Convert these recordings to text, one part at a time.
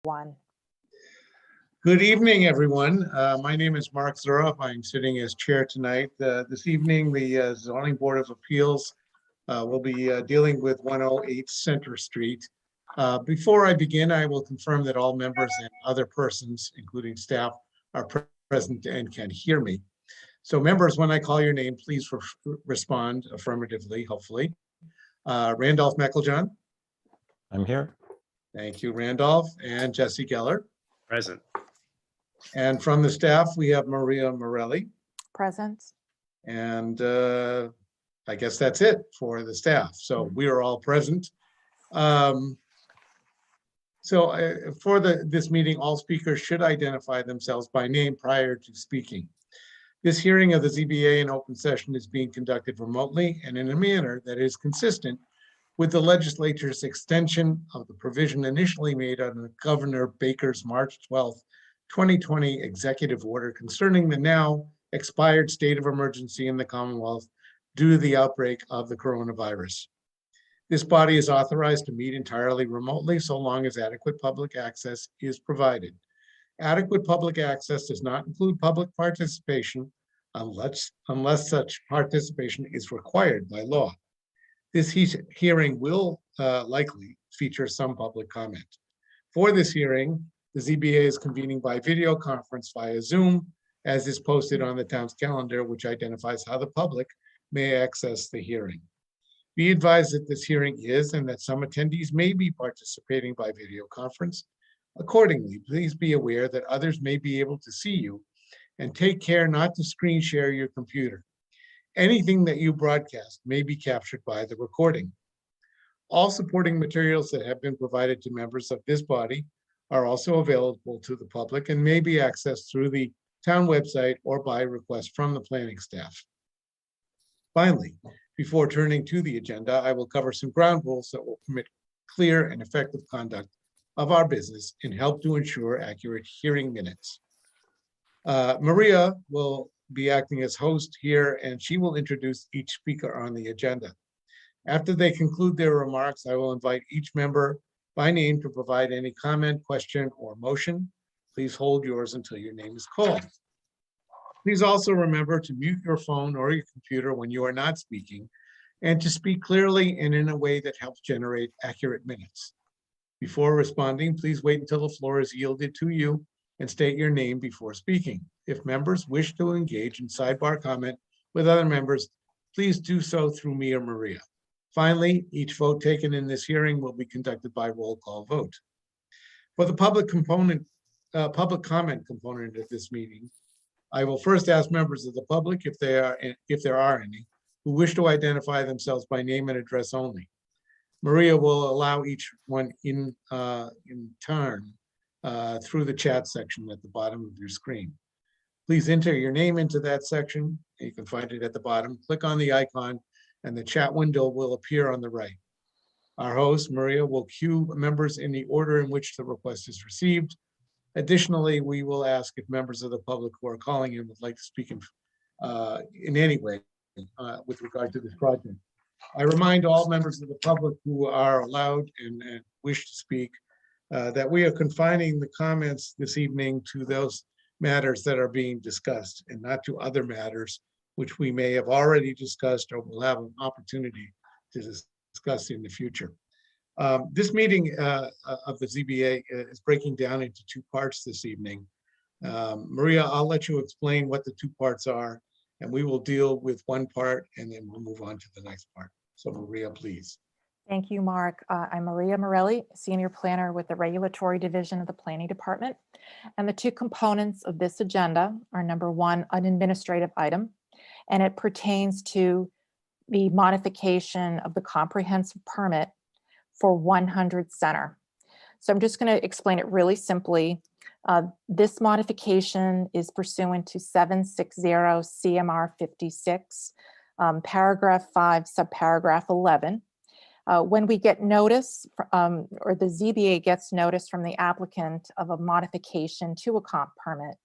One. Good evening, everyone. My name is Mark Zuroff. I'm sitting as chair tonight. This evening, the Zoning Board of Appeals will be dealing with 108 Center Street. Before I begin, I will confirm that all members and other persons, including staff, are present and can hear me. So members, when I call your name, please respond affirmatively, hopefully. Randolph Mecklejohn. I'm here. Thank you, Randolph. And Jesse Geller. Present. And from the staff, we have Maria Morelli. Present. And I guess that's it for the staff. So we are all present. For this meeting, all speakers should identify themselves by name prior to speaking. This hearing of the ZBA in open session is being conducted remotely and in a manner that is consistent with the legislature's extension of the provision initially made under Governor Baker's March 12th, 2020 executive order concerning the now expired state of emergency in the Commonwealth due to the outbreak of the coronavirus. This body is authorized to meet entirely remotely so long as adequate public access is provided. Adequate public access does not include public participation unless such participation is required by law. This hearing will likely feature some public comment. For this hearing, the ZBA is convening by video conference via Zoom, as is posted on the town's calendar, which identifies how the public may access the hearing. Be advised that this hearing is and that some attendees may be participating by video conference. Accordingly, please be aware that others may be able to see you, and take care not to screen share your computer. Anything that you broadcast may be captured by the recording. All supporting materials that have been provided to members of this body are also available to the public and may be accessed through the town website or by request from the planning staff. Finally, before turning to the agenda, I will cover some ground rules that will permit clear and effective conduct of our business and help to ensure accurate hearing minutes. Maria will be acting as host here, and she will introduce each speaker on the agenda. After they conclude their remarks, I will invite each member by name to provide any comment, question, or motion. Please hold yours until your name is called. Please also remember to mute your phone or your computer when you are not speaking, and to speak clearly and in a way that helps generate accurate minutes. Before responding, please wait until the floor is yielded to you and state your name before speaking. If members wish to engage in sidebar comment with other members, please do so through me or Maria. Finally, each vote taken in this hearing will be conducted by roll call vote. For the public comment component of this meeting, I will first ask members of the public, if there are any, who wish to identify themselves by name and address only. Maria will allow each one in turn through the chat section at the bottom of your screen. Please enter your name into that section. You can find it at the bottom. Click on the icon and the chat window will appear on the right. Our host, Maria, will queue members in the order in which the request is received. Additionally, we will ask if members of the public who are calling in would like to speak in any way with regard to this project. I remind all members of the public who are allowed and wish to speak that we are confining the comments this evening to those matters that are being discussed and not to other matters which we may have already discussed or will have an opportunity to discuss in the future. This meeting of the ZBA is breaking down into two parts this evening. Maria, I'll let you explain what the two parts are, and we will deal with one part and then we'll move on to the next part. So Maria, please. Thank you, Mark. I'm Maria Morelli, Senior Planner with the Regulatory Division of the Planning Department. And the two components of this agenda are, number one, an administrative item, and it pertains to the modification of the comprehensive permit for 100 Center. So I'm just going to explain it really simply. This modification is pursuant to 760 CMR 56, paragraph 5, subparagraph 11. When we get notice, or the ZBA gets notice from the applicant of a modification to a comp permit,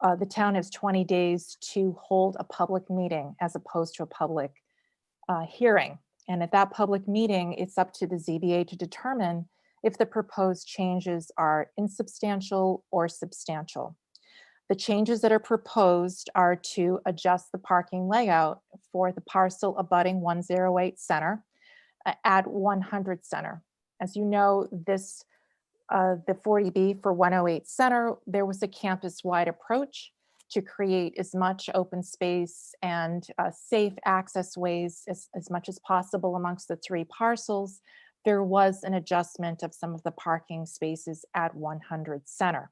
the town has 20 days to hold a public meeting as opposed to a public hearing. And at that public meeting, it's up to the ZBA to determine if the proposed changes are insubstantial or substantial. The changes that are proposed are to adjust the parking layout for the parcel abutting 108 Center at 100 Center. As you know, this the 40B for 108 Center, there was a campus-wide approach to create as much open space and safe access ways as much as possible amongst the three parcels. There was an adjustment of some of the parking spaces at 100 Center.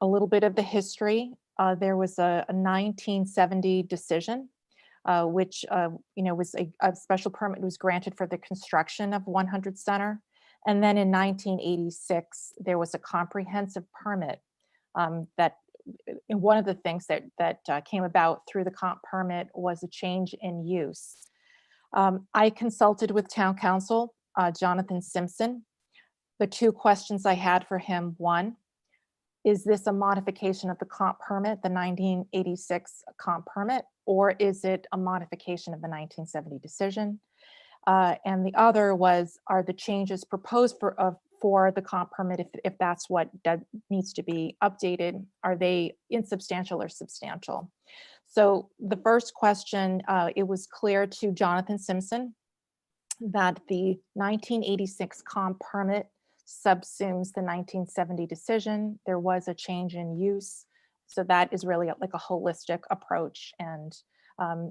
A little bit of the history, there was a 1970 decision, which was a special permit was granted for the construction of 100 Center. And then in 1986, there was a comprehensive permit that one of the things that came about through the comp permit was a change in use. I consulted with town council, Jonathan Simpson. The two questions I had for him: one, is this a modification of the comp permit, the 1986 comp permit, or is it a modification of the 1970 decision? And the other was, are the changes proposed for the comp permit, if that's what needs to be updated, are they insubstantial or substantial? So the first question, it was clear to Jonathan Simpson that the 1986 comp permit subsumes the 1970 decision. There was a change in use. So that is really like a holistic approach. And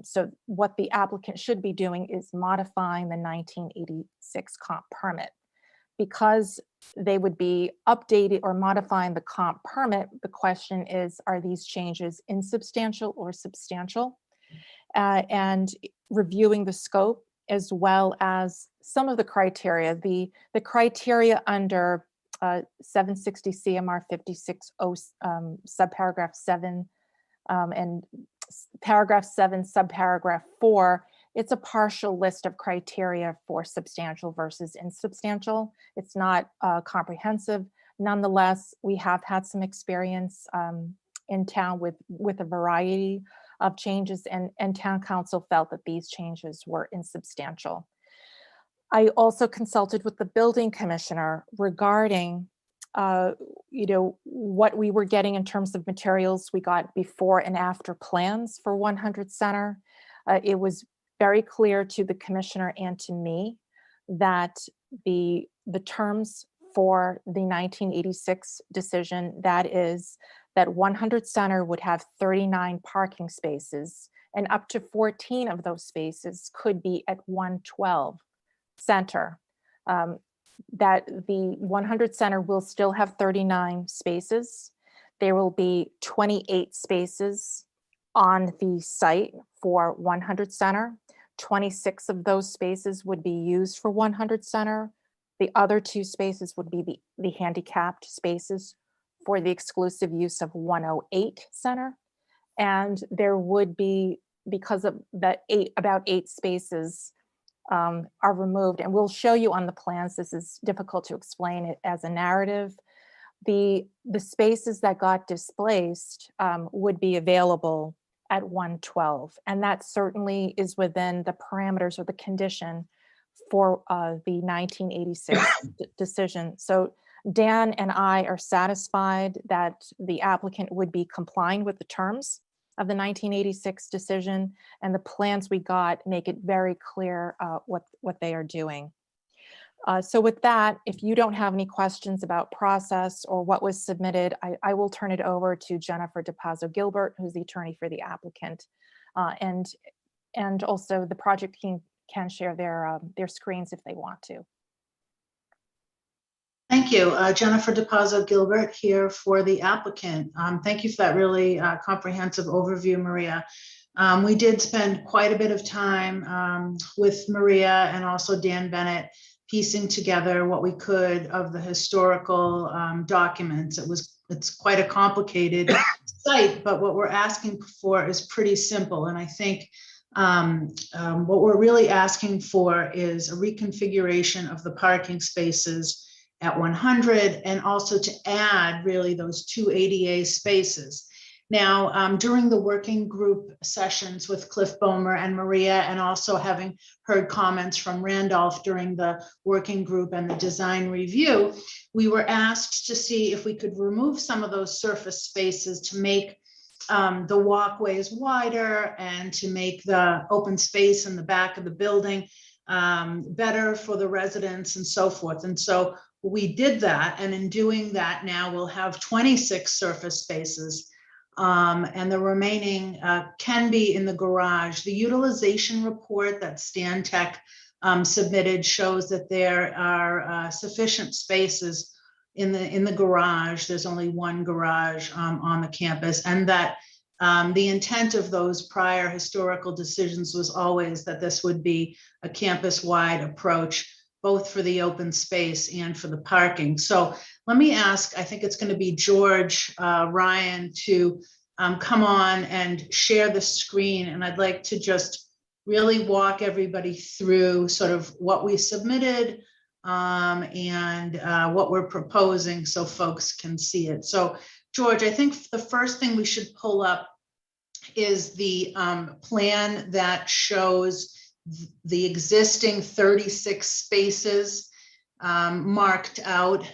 so what the applicant should be doing is modifying the 1986 comp permit. Because they would be updating or modifying the comp permit, the question is, are these changes insubstantial or substantial? And reviewing the scope as well as some of the criteria, the criteria under 760 CMR 56.0 subparagraph 7 and paragraph 7 subparagraph 4. It's a partial list of criteria for substantial versus insubstantial. It's not comprehensive. Nonetheless, we have had some experience in town with a variety of changes, and town council felt that these changes were insubstantial. I also consulted with the building commissioner regarding what we were getting in terms of materials. We got before and after plans for 100 Center. It was very clear to the commissioner and to me that the terms for the 1986 decision, that is that 100 Center would have 39 parking spaces, and up to 14 of those spaces could be at 112 Center. That the 100 Center will still have 39 spaces. There will be 28 spaces on the site for 100 Center. 26 of those spaces would be used for 100 Center. The other 2 spaces would be the handicapped spaces for the exclusive use of 108 Center. And there would be, because of that, about 8 spaces are removed. And we'll show you on the plans, this is difficult to explain it as a narrative. The spaces that got displaced would be available at 112. And that certainly is within the parameters or the condition for the 1986 decision. So Dan and I are satisfied that the applicant would be complying with the terms of the 1986 decision, and the plans we got make it very clear what they are doing. So with that, if you don't have any questions about process or what was submitted, I will turn it over to Jennifer DePazzo Gilbert, who's the attorney for the applicant. And also the project team can share their screens if they want to. Thank you. Jennifer DePazzo Gilbert here for the applicant. Thank you for that really comprehensive overview, Maria. We did spend quite a bit of time with Maria and also Dan Bennett piecing together what we could of the historical documents. It's quite a complicated site, but what we're asking for is pretty simple. And I think what we're really asking for is a reconfiguration of the parking spaces at 100, and also to add really those 2 ADA spaces. Now, during the working group sessions with Cliff Bomer and Maria, and also having heard comments from Randolph during the working group and the design review, we were asked to see if we could remove some of those surface spaces to make the walkways wider and to make the open space in the back of the building better for the residents and so forth. And so we did that. And in doing that, now we'll have 26 surface spaces. And the remaining can be in the garage. The utilization report that Stan Tech submitted shows that there are sufficient spaces in the garage. There's only one garage on the campus, and that the intent of those prior historical decisions was always that this would be a campus-wide approach, both for the open space and for the parking. So let me ask, I think it's going to be George Ryan to come on and share the screen. And I'd like to just really walk everybody through sort of what we submitted and what we're proposing so folks can see it. So George, I think the first thing we should pull up is the plan that shows the existing 36 spaces marked out.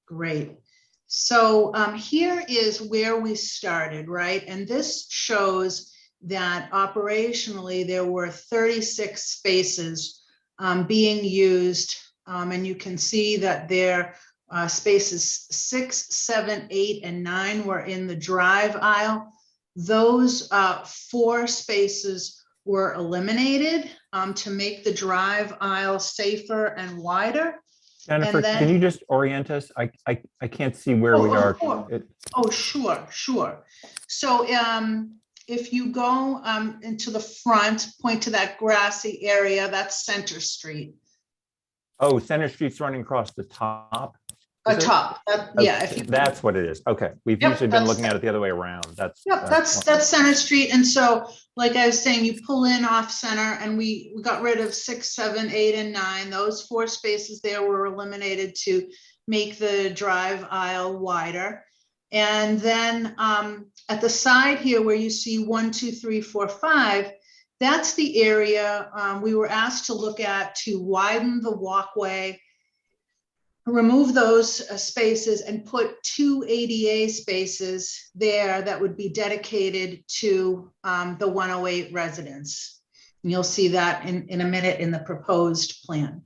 Great. So here is where we started, right? And this shows that operationally there were 36 spaces being used. And you can see that there spaces 6, 7, 8, and 9 were in the drive aisle. Those 4 spaces were eliminated to make the drive aisle safer and wider. Jennifer, can you just orient us? I can't see where we are. Sure. So if you go into the front, point to that grassy area, that's Center Street. Oh, Center Street's running across the top. Top, yeah. If you, that's what it is. Okay, we've usually been looking at it the other way around. That's Center Street. And so, like I was saying, you pull in off Center, and we got rid of 6, 7, 8, and 9. Those 4 spaces there were eliminated to make the drive aisle wider. And then at the side here, where you see 1, 2, 3, 4, 5. That's the area we were asked to look at to widen the walkway, remove those spaces, and put 2 ADA spaces there that would be dedicated to the 108 residents. And you'll see that in a minute in the proposed plan.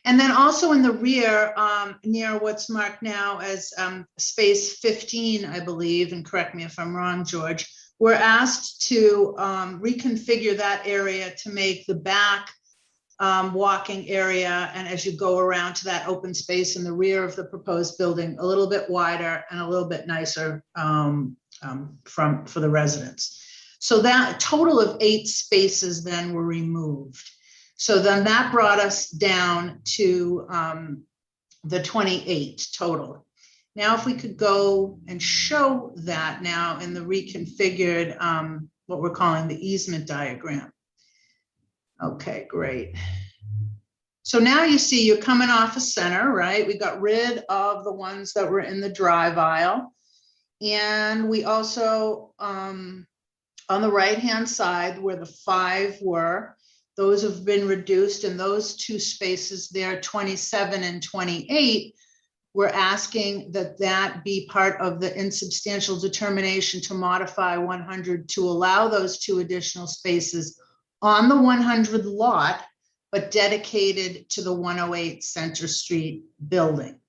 And then also in the rear, near what's marked now as space 15, I believe, and correct me if I'm wrong, George, we're asked to reconfigure that area to make the back walking area, and as you go around to that open space in the rear of the proposed building, a little bit wider and a little bit nicer for the residents. So that total of 8 spaces then were removed. So then that brought us down to the 28 total. Now, if we could go and show that now in the reconfigured, what we're calling the easement diagram. Okay, great. So now you see you're coming off of Center, right? We got rid of the ones that were in the drive aisle. And we also, on the right-hand side where the 5 were, those have been reduced, and those 2 spaces there, 27 and 28, we're asking that that be part of the insubstantial determination to modify 100 to allow those 2 additional spaces on the 100 lot, but dedicated to the 108 Center Street building.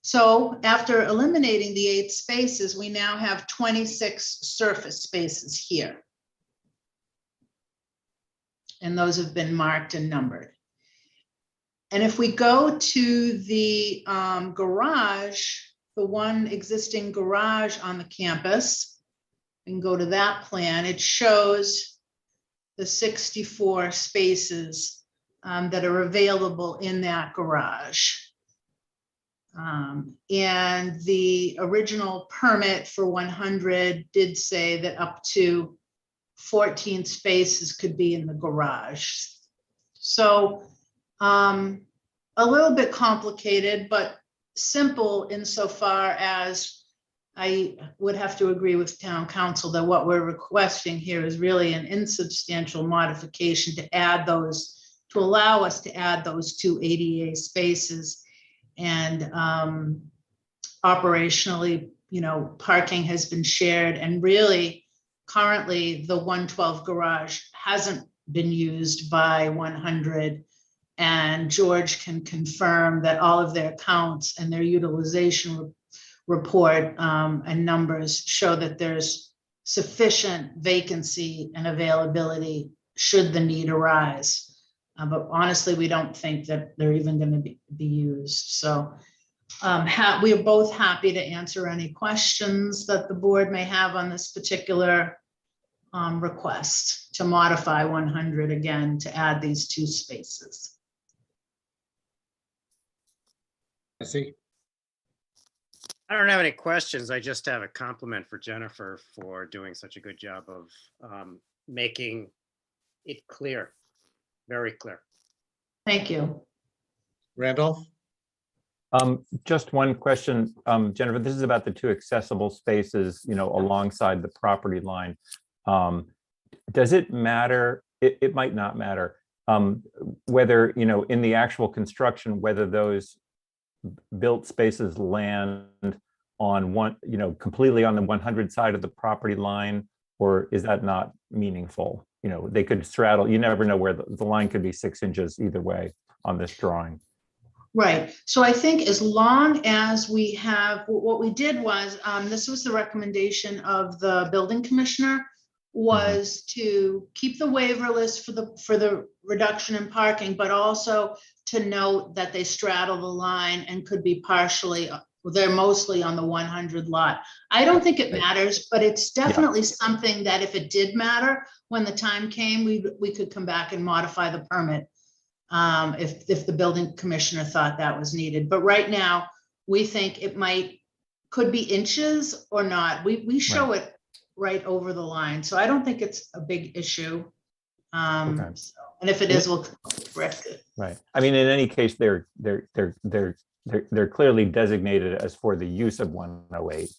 So after eliminating the 8 spaces, we now have 26 surface spaces here. And those have been marked and numbered. And if we go to the garage, the one existing garage on the campus, and go to that plan, it shows the 64 spaces that are available in that garage. And the original permit for 100 did say that up to 14 spaces could be in the garage. So a little bit complicated, but simple insofar as I would have to agree with town council that what we're requesting here is really an insubstantial modification to add those, to allow us to add those 2 ADA spaces. And operationally, you know, parking has been shared, and really currently the 112 garage hasn't been used by 100. And George can confirm that all of their counts and their utilization report and numbers show that there's sufficient vacancy and availability should the need arise. But honestly, we don't think that they're even going to be used. So we are both happy to answer any questions that the board may have on this particular request to modify 100 again to add these 2 spaces. I see. I don't have any questions. I just have a compliment for Jennifer for doing such a good job of making it clear, very clear. Thank you. Randolph? Just one question, Jennifer, this is about the 2 accessible spaces, you know, alongside the property line. Does it matter? It might not matter whether, you know, in the actual construction, whether those built spaces land on one, you know, completely on the 100 side of the property line, or is that not meaningful? You know, they could straddle, you never know where the line could be 6 inches either way on this drawing. Right. So I think as long as we have, what we did was, this was the recommendation of the building commissioner, was to keep the waiver list for the reduction in parking, but also to note that they straddle the line and could be partially, they're mostly on the 100 lot. I don't think it matters, but it's definitely something that if it did matter, when the time came, we could come back and modify the permit if the building commissioner thought that was needed. But right now, we think it could be inches or not. We show it right over the line. So I don't think it's a big issue. And if it is, we'll correct it. Right. I mean, in any case, they're clearly designated as for the use of 108.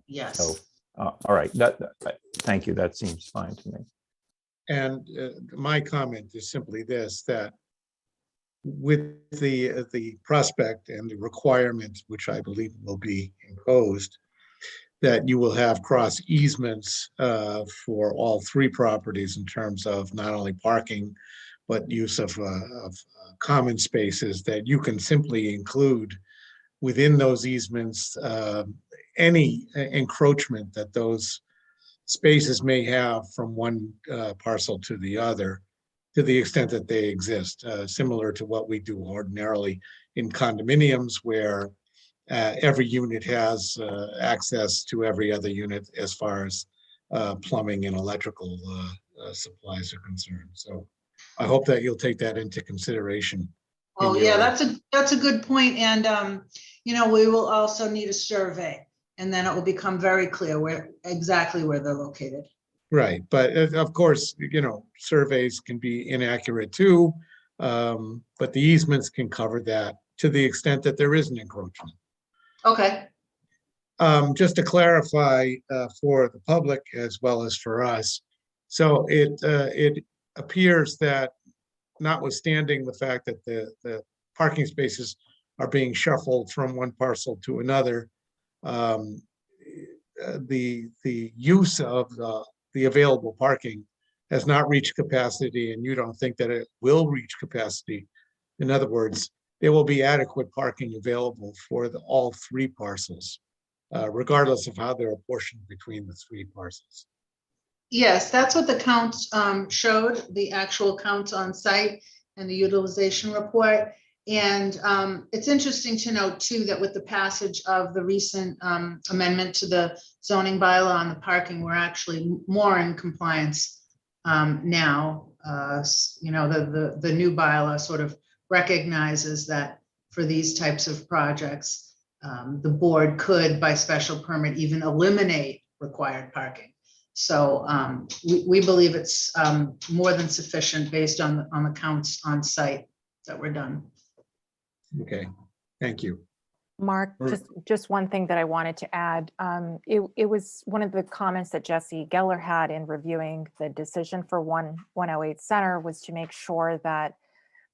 Yes. So, all right. Thank you. That seems fine to me. And my comment is simply this, that with the prospect and the requirements, which I believe will be imposed, that you will have cross easements for all 3 properties in terms of not only parking, but use of common spaces, that you can simply include within those easements any encroachment that those spaces may have from one parcel to the other, to the extent that they exist, similar to what we do ordinarily in condominiums, where every unit has access to every other unit as far as plumbing and electrical supplies are concerned. So I hope that you'll take that into consideration. Oh, yeah, that's a good point. And, you know, we will also need a survey, and then it will become very clear exactly where they're located. Right, but of course, you know, surveys can be inaccurate too, but the easements can cover that to the extent that there is an encroachment. Okay. Just to clarify for the public as well as for us, so it appears that, notwithstanding the fact that the parking spaces are being shuffled from one parcel to another, the use of the available parking has not reached capacity, and you don't think that it will reach capacity. In other words, there will be adequate parking available for all 3 parcels, regardless of how they're apportioned between the 3 parcels. Yes, that's what the counts showed, the actual counts on site and the utilization report. And it's interesting to note too, that with the passage of the recent amendment to the zoning bylaw on the parking, we're actually more in compliance now. You know, the new bylaw sort of recognizes that for these types of projects, the board could, by special permit, even eliminate required parking. So we believe it's more than sufficient based on the counts on site that were done. Okay, thank you. Mark, Or- just one thing that I wanted to add. It was one of the comments that Jesse Geller had in reviewing the decision for 108 Center was to make sure that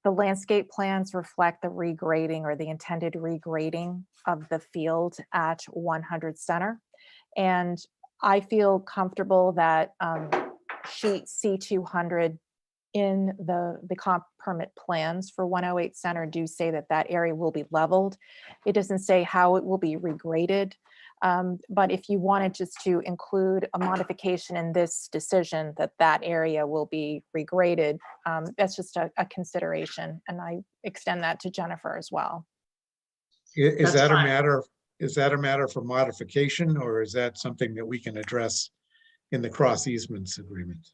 the landscape plans reflect the regrading or the intended regrading of the field at 100 Center. And I feel comfortable that sheet C200 in the comp permit plans for 108 Center do say that that area will be leveled. It doesn't say how it will be regraded. But if you wanted just to include a modification in this decision that that area will be regraded, that's just a consideration. And I extend that to Jennifer as well. Is That's that a fine. matter, is that a matter for modification, or is that something that we can address in the cross easements agreement?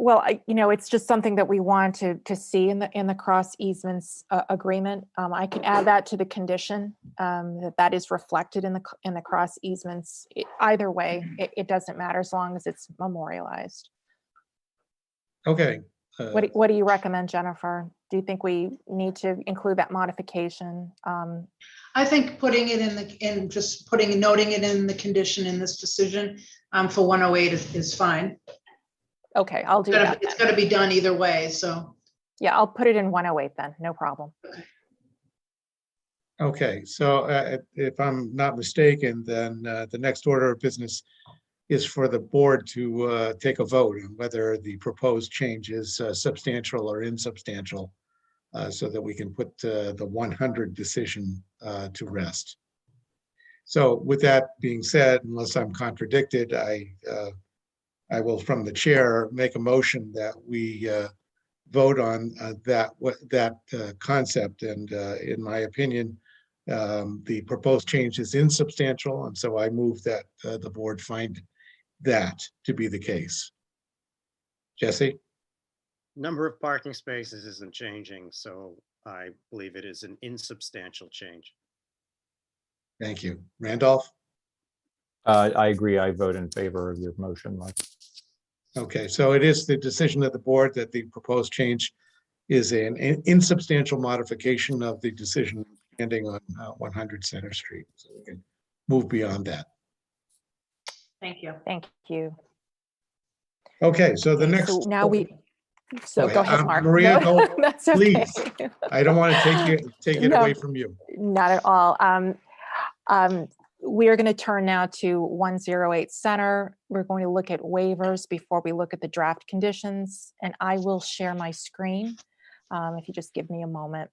Well, it's just something that we want to see in the cross easements agreement. I can add that to the condition, that is reflected in the cross easements. Either way, it doesn't matter as long as it's memorialized. Okay. What do you recommend, Jennifer? Do you think we need to include that modification? I think putting it noting it in the condition in this decision for 108 is fine. Okay, I'll do that. It's got to be done either way, so. Yeah, I'll put it in 108 then, no problem. Okay, so if I'm not mistaken, then the next order of business is for the board to take a vote on whether the proposed change is substantial or insubstantial, so that we can put the 100 decision to rest. So with that being said, unless I'm contradicted, I will, from the chair, make a motion that we vote on that concept. And in my opinion, the proposed change is insubstantial, and so I move that the board find that to be the case. Jesse? Number of parking spaces isn't changing, so I believe it is an insubstantial change. Thank you. Randolph? I agree. I vote in favor of your motion, Mike. Okay, so it is the decision of the board that the proposed change is an insubstantial modification of the decision ending on 100 Center Street. So we can move beyond that. Thank you. Thank you. Okay, so the Okay, next. so now so Go go ahead. ahead, Mark. Maria, No, go, that's okay. please. I don't want to take it No. away from you. Not at all. We are going to turn now to 108 Center. We're going to look at waivers before we look at the draft conditions, and I will share my screen if you just give me a moment.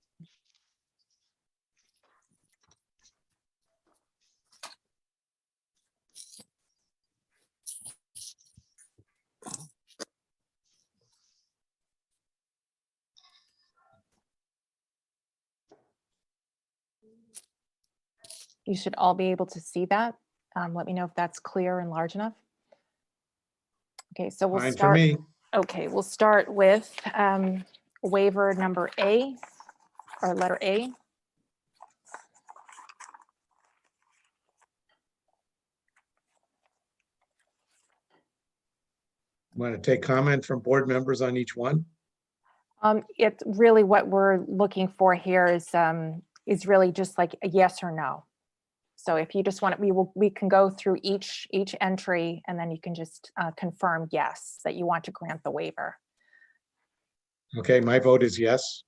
You should all be able to see that. Let me know if that's clear and large enough. Okay, so we'll Fine for start. me. Okay, we'll start with waiver number A, or letter A. Want to take comment from board members on each one? It's really what we're looking for here is really just like a yes or no. So if you just want it, we can go through each entry, and then you can just confirm yes, that you want to grant the waiver. Okay, my vote is yes.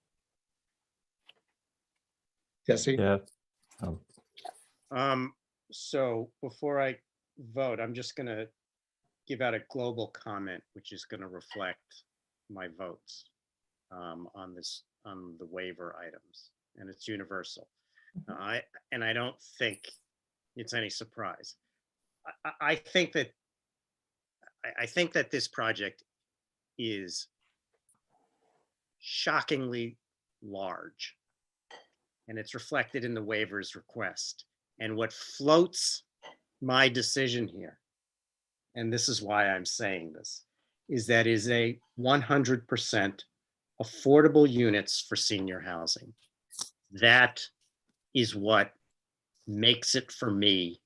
Jesse? Yeah. So before I vote, I'm just gonna give out a global comment, which is gonna reflect my votes on the waiver items, and it's universal. I don't think it's any surprise. I think that this project is shockingly large, and it's reflected in the waivers request. And what floats my decision here, and this is why I'm saying this, is that is a 100% affordable units for senior housing. That is what makes it for me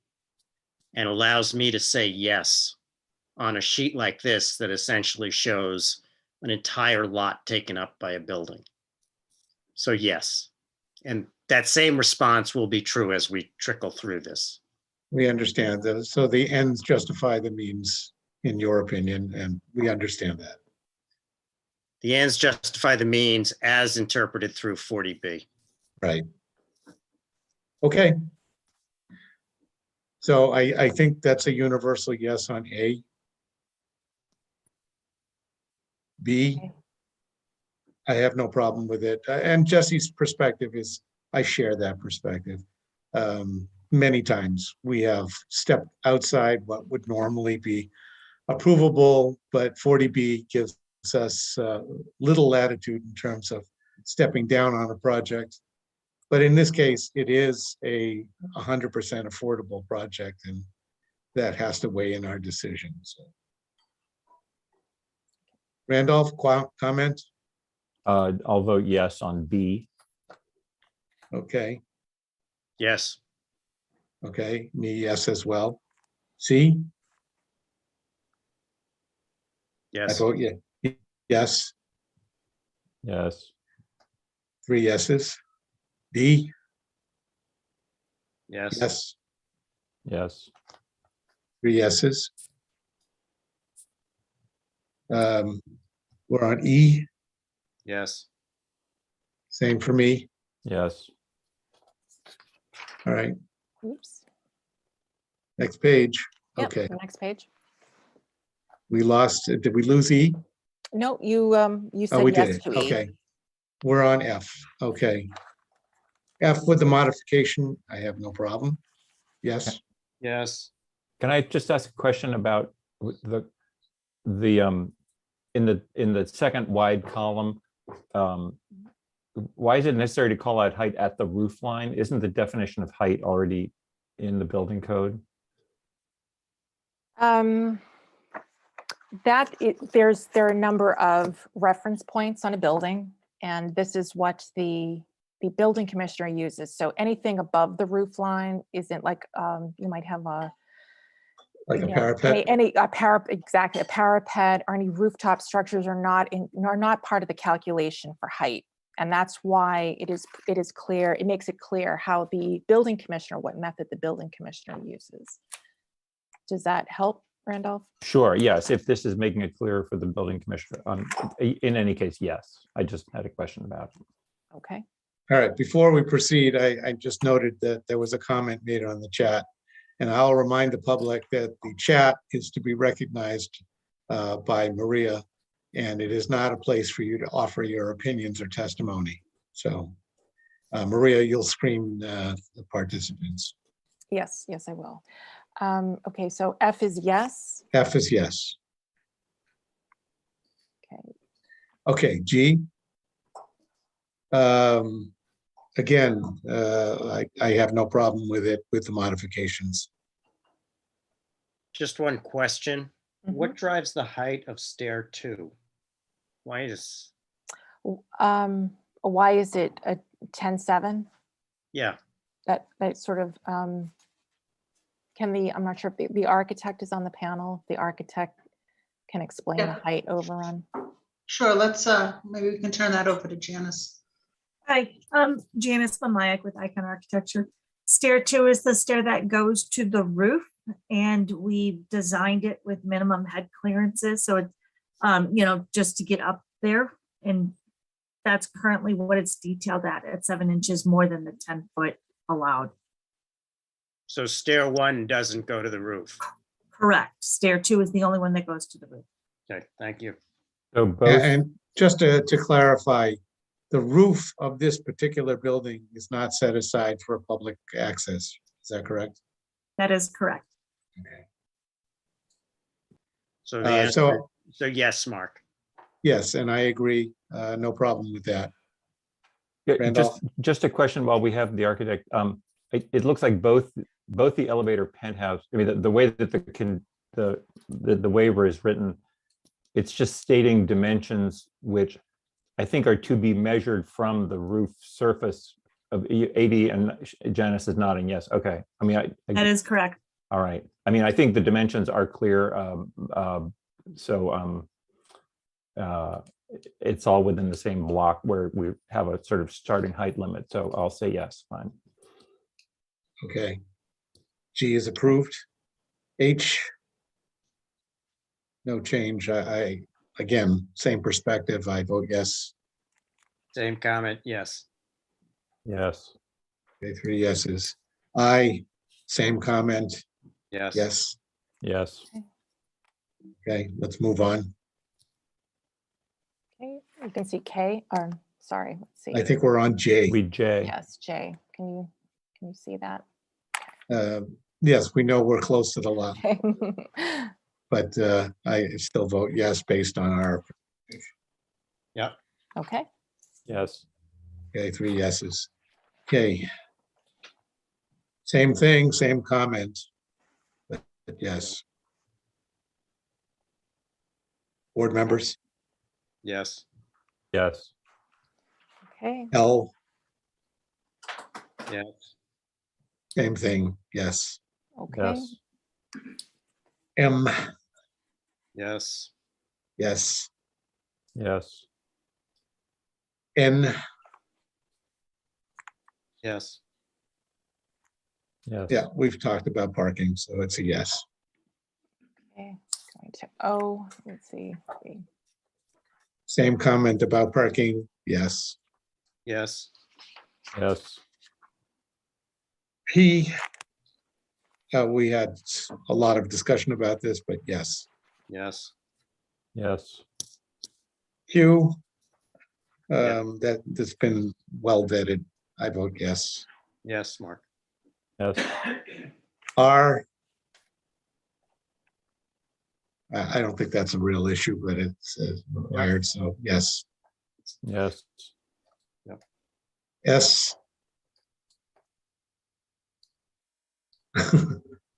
and allows me to say yes on a sheet like this that essentially shows an entire lot taken up by a building. So yes, and that same response will be true as we trickle through this. We understand that. So the ends justify the means, in your opinion, and we understand that. The ends justify the means as interpreted through 40B. Right. Okay. So I think that's a universal yes on A. B, Okay. I have no problem with it. And Jesse's perspective is, I share that perspective. Many times we have stepped outside what would normally be approvable, but 40B gives us little latitude in terms of stepping down on a project. But in this case, it is a 100% affordable project, and that has to weigh in our decision. So. Randolph, comment? I'll vote yes on B. Okay, Yes. okay, me yes as well. C, I Yes. vote yeah. Yes, Yes. 3 yeses. D, Yes. yes, Yes. 3 yeses. We're on E, Yes. same for me. Yes. All right, Oops. next page. Yep, Okay, the next page. we lost, did we lose E? No, you Oh, said we did yes it. to E. Okay. We're on F. Okay. F with the modification, I have no problem. Yes, Yes. Can I just ask a question about the in the second wide column? Why is it necessary to call out height at the roof line? Isn't the definition of height already in the building code? There are a number of reference points on a building, and this is what the building commissioner uses. So anything above the roof line isn't like, you might have a, like a you know, parapet. a parapet, exactly, a parapet or any rooftop structures are not part of the calculation for height. And that's why it is clear, it makes it clear how the building commissioner, what method the building commissioner uses. Does that help, Randolph? Sure, yes, if this is making it clearer for the building commissioner. In any case, yes. I just had a question about it. Okay. All right, before we proceed, I just noted that there was a comment made on the chat. And I'll remind the public that the chat is to be recognized by Maria, and it is not a place for you to offer your opinions or testimony. So Maria, you'll screen the participants. Yes, I will. Okay, so F is yes. F is yes. Okay. Okay, G. Again, I have no problem with it, with the modifications. Just one question. Mhm. What drives the height of stair 2? Why is, Why is it a 10.7? yeah, That sort of, I'm not sure if the architect is on the panel. The architect can explain the Yeah. height overrun. Sure, let's, maybe we can turn that over to Janice. Hi, Janice Lamayak with Icon Architecture. Stair 2 is the stair that goes to the roof, and we designed it with minimum head clearances. So it's, just to get up there. And that's currently what it's detailed at 7 inches more than the 10-foot allowed. so stair 1 doesn't go to the roof. Correct. Stair 2 is the only one that goes to the roof. Okay, thank you. So both, And just to clarify, the roof of this particular building is not set aside for public access. Is that correct? That is correct. Okay. So the answer, So so yes, Mark. yes, and I agree. No problem with that. yeah, Randolph? just a question while we have the architect. It looks like both the elevator penthouse, I mean, the way that the waiver is written, it's just stating dimensions which I think are to be measured from the roof surface of 80, and Janice is nodding yes. Okay. I mean, That is correct. all right. I mean, I think the dimensions are clear. it's all within the same block where we have a sort of starting height limit. So I'll say yes, fine. Okay. G is approved. H. No change. Again, same perspective. I vote yes. Same comment, yes. Yes, Okay, 3 yeses. I, same comment. Yes. Yes. yes, Okay, let's move on. Okay, you can see K, or sorry, let's see. I think we're on J. we J. Yes, J. Can you see that? Yes, we know we're close to the lot, Okay. but I still vote yes based on our, Yep. Okay, Yes, okay, 3 yeses. Okay. Same thing, same comment. But yes. Board members, Yes. yes, okay, L, Yes. same thing, yes. okay, yes, M, Yes. yes. yes, N, Yes. yes. yeah, we've talked about parking, so it's a yes. okay. Going to O, let's see. Same comment about parking, yes. Yes. Yes, P, we had a lot of discussion about this, but yes. Yes. yes, Q, Yeah. that's been well vetted. I vote yes. Yes, Mark. yes, R, I don't think that's a real issue, but it's required, so yes. yes, S.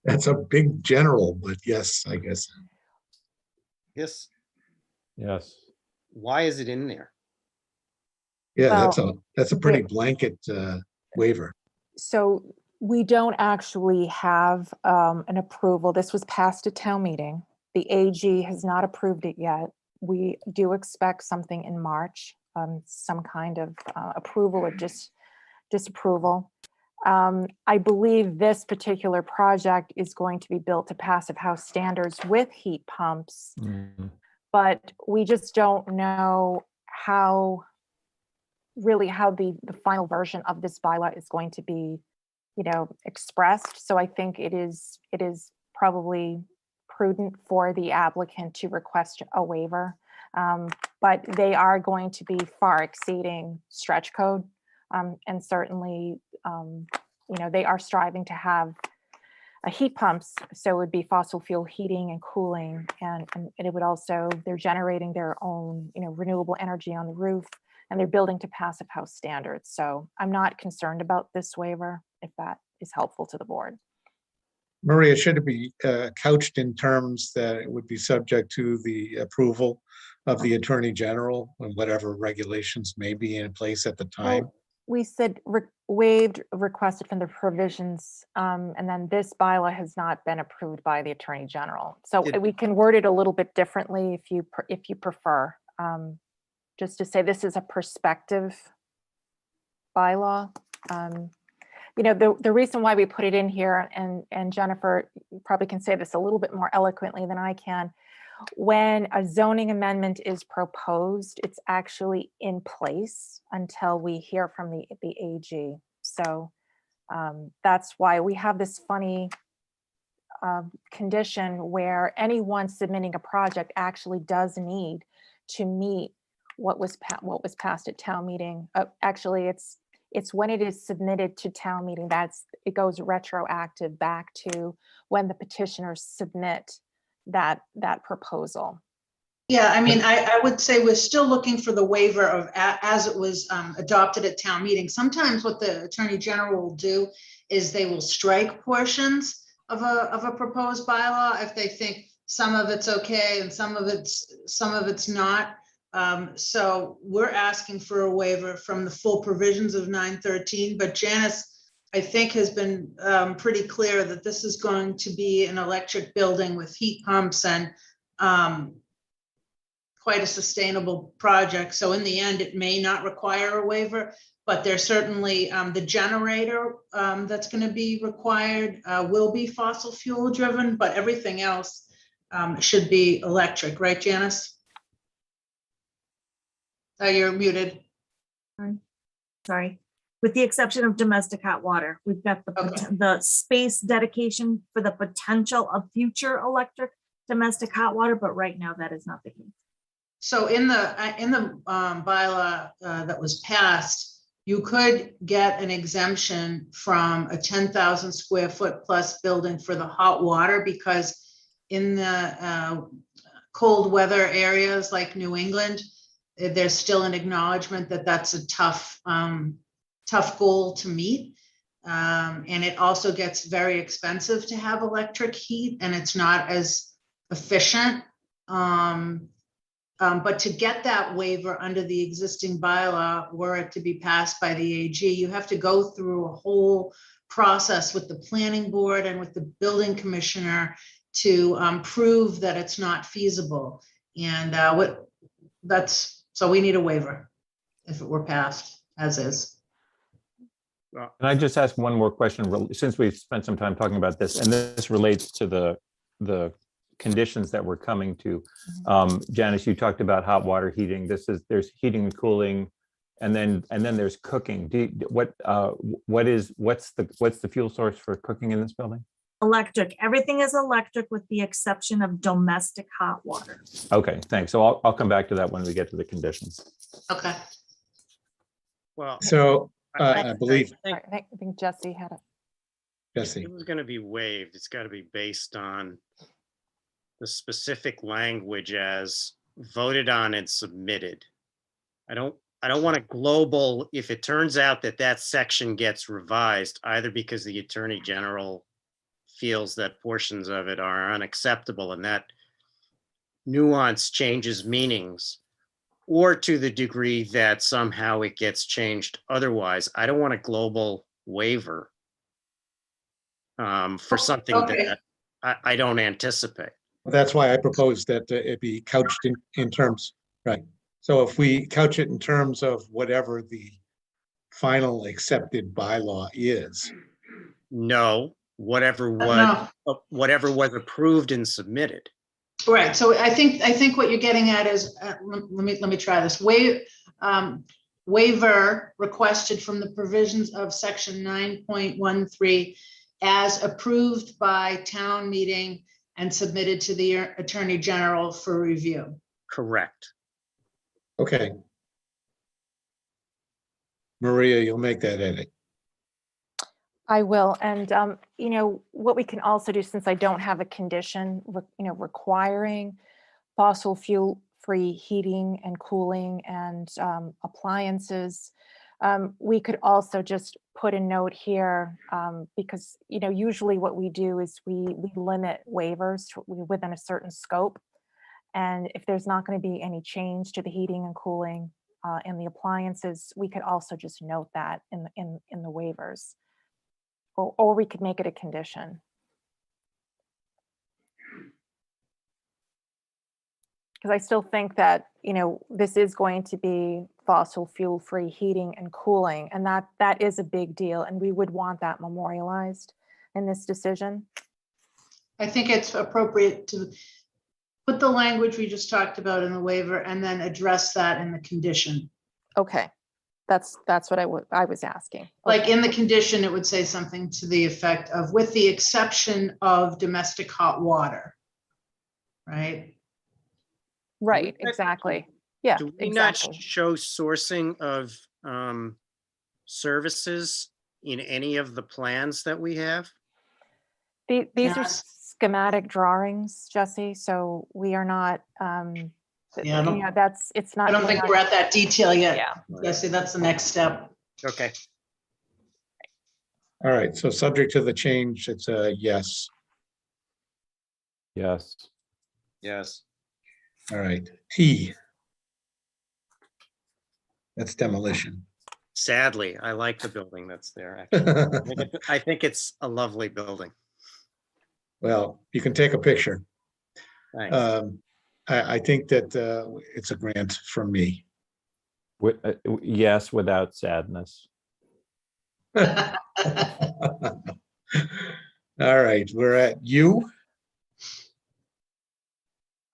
That's a big general, but yes, I guess. Yes. yes, Why is it in there? Yeah, Well, that's a pretty the- blanket waiver. So we don't actually have an approval. This was passed at town meeting. The AG has not approved it yet. We do expect something in March, some kind of approval or disapproval. I believe this particular project is going to be built to passive house standards with heat pumps, mm, but we just don't know how the final version of this bylaw is going to be, expressed. So I think it is probably prudent for the applicant to request a waiver. But they are going to be far exceeding stretch code. And certainly, they are striving to have heat pumps. So it would be fossil fuel heating and cooling. And it would also, they're generating their own, renewable energy on the roof. And they're building to passive house standards. So I'm not concerned about this waiver, if that is helpful to the board. Maria, should it be couched in terms that it would be subject to the approval of the Attorney General and whatever regulations may be in place at the time? Well, we said waived, requested from the provisions, and then this bylaw has not been approved by the Attorney General. So Did- we can word it a little bit differently if you prefer. Just to say this is a perspective bylaw. The reason why we put it in here, and Jennifer probably can say this a little bit more eloquently than I can, when a zoning amendment is proposed, it's actually in place until we hear from the AG. So that's why we have this funny condition where anyone submitting a project actually does need to meet what was passed at town meeting. Actually, it's when it is submitted to town meeting, it goes retroactive back to when the petitioners submit that proposal. Yeah, I mean, I would say we're still looking for the waiver of as it was adopted at town meeting. Sometimes what the Attorney General will do is they will strike portions of a proposed bylaw if they think some of it's okay and some of it's not. So we're asking for a waiver from the full provisions of 913, but Janice, I think, has been pretty clear that this is going to be an electric building with heat pumps and quite a sustainable project. So in the end, it may not require a waiver, but there's certainly the generator that's going to be required will be fossil fuel driven, but everything else should be electric, right, Janice? You're muted. Sorry. With the exception of domestic hot water, we've got Okay. the space dedication for the potential of future electric domestic hot water, but right now that is not the case. So in the bylaw that was passed, you could get an exemption from a 10,000 square foot plus building for the hot water, because in the cold weather areas like New England, there's still an acknowledgement that that's a tough goal to meet. And it also gets very expensive to have electric heat, and it's not as efficient. But to get that waiver under the existing bylaw, were it to be passed by the AG, you have to go through a whole process with the planning board and with the building commissioner to prove that it's not feasible. And so we need a waiver if it were passed as is. Can I just ask one more question, since we've spent some time talking about this, and this relates to the conditions that we're coming to. Janice, you talked about hot water heating. There's heating and cooling, and then there's cooking. What's the fuel source for cooking in this building? Electric. Everything is electric with the exception of domestic hot water. Okay, thanks. So I'll come back to that when we get to the conditions. Okay. Well, So I believe, think I think Jesse had it. Jesse, if it was going to be waived, it's got to be based on the specific language as voted on and submitted. I don't want a global, if it turns out that that section gets revised, either because the Attorney General feels that portions of it are unacceptable and that nuance changes meanings, or to the degree that somehow it gets changed otherwise. I don't want a global waiver for something Okay. that I don't anticipate. that's why I proposed that it be couched in terms, right? So if we couch it in terms of whatever the final accepted bylaw is, No, whatever No. was approved and submitted. Right. So I think what you're getting at is, let me try this. Waiver requested from the provisions of section 9.13 as approved by town meeting and submitted to the Attorney General for review. Correct. okay. Maria, you'll make that edit. I will. And, what we can also do, since I don't have a condition, requiring fossil fuel-free heating and cooling and appliances, we could also just put a note here because, usually what we do is we limit waivers within a certain scope. And if there's not going to be any change to the heating and cooling and the appliances, we could also just note that in the waivers. Or we could make it a condition. Because I still think that, this is going to be fossil fuel-free heating and cooling, and that is a big deal, and we would want that memorialized in this decision. I think it's appropriate to put the language we just talked about in the waiver and then address that in the condition. Okay, that's what I was asking. Like in the condition, it would say something to the effect of, with the exception of domestic hot water. Right? Right, exactly. Yeah, Do we not exactly. show sourcing of services in any of the plans that we have? These are Yes. schematic drawings, Jesse, so we are not, Yeah, I don't- it's not. I don't think we're at that detail yet. Yeah. Jesse, that's the next step. Okay. All right, so subject to the change, it's a yes. Yes. Yes. All right, T. That's demolition. Sadly, I like the building that's there. Actually, I think it's a lovely building. Well, you can take a picture. Thanks. I think that it's a grant from me. Yes, without sadness. All right, we're at you.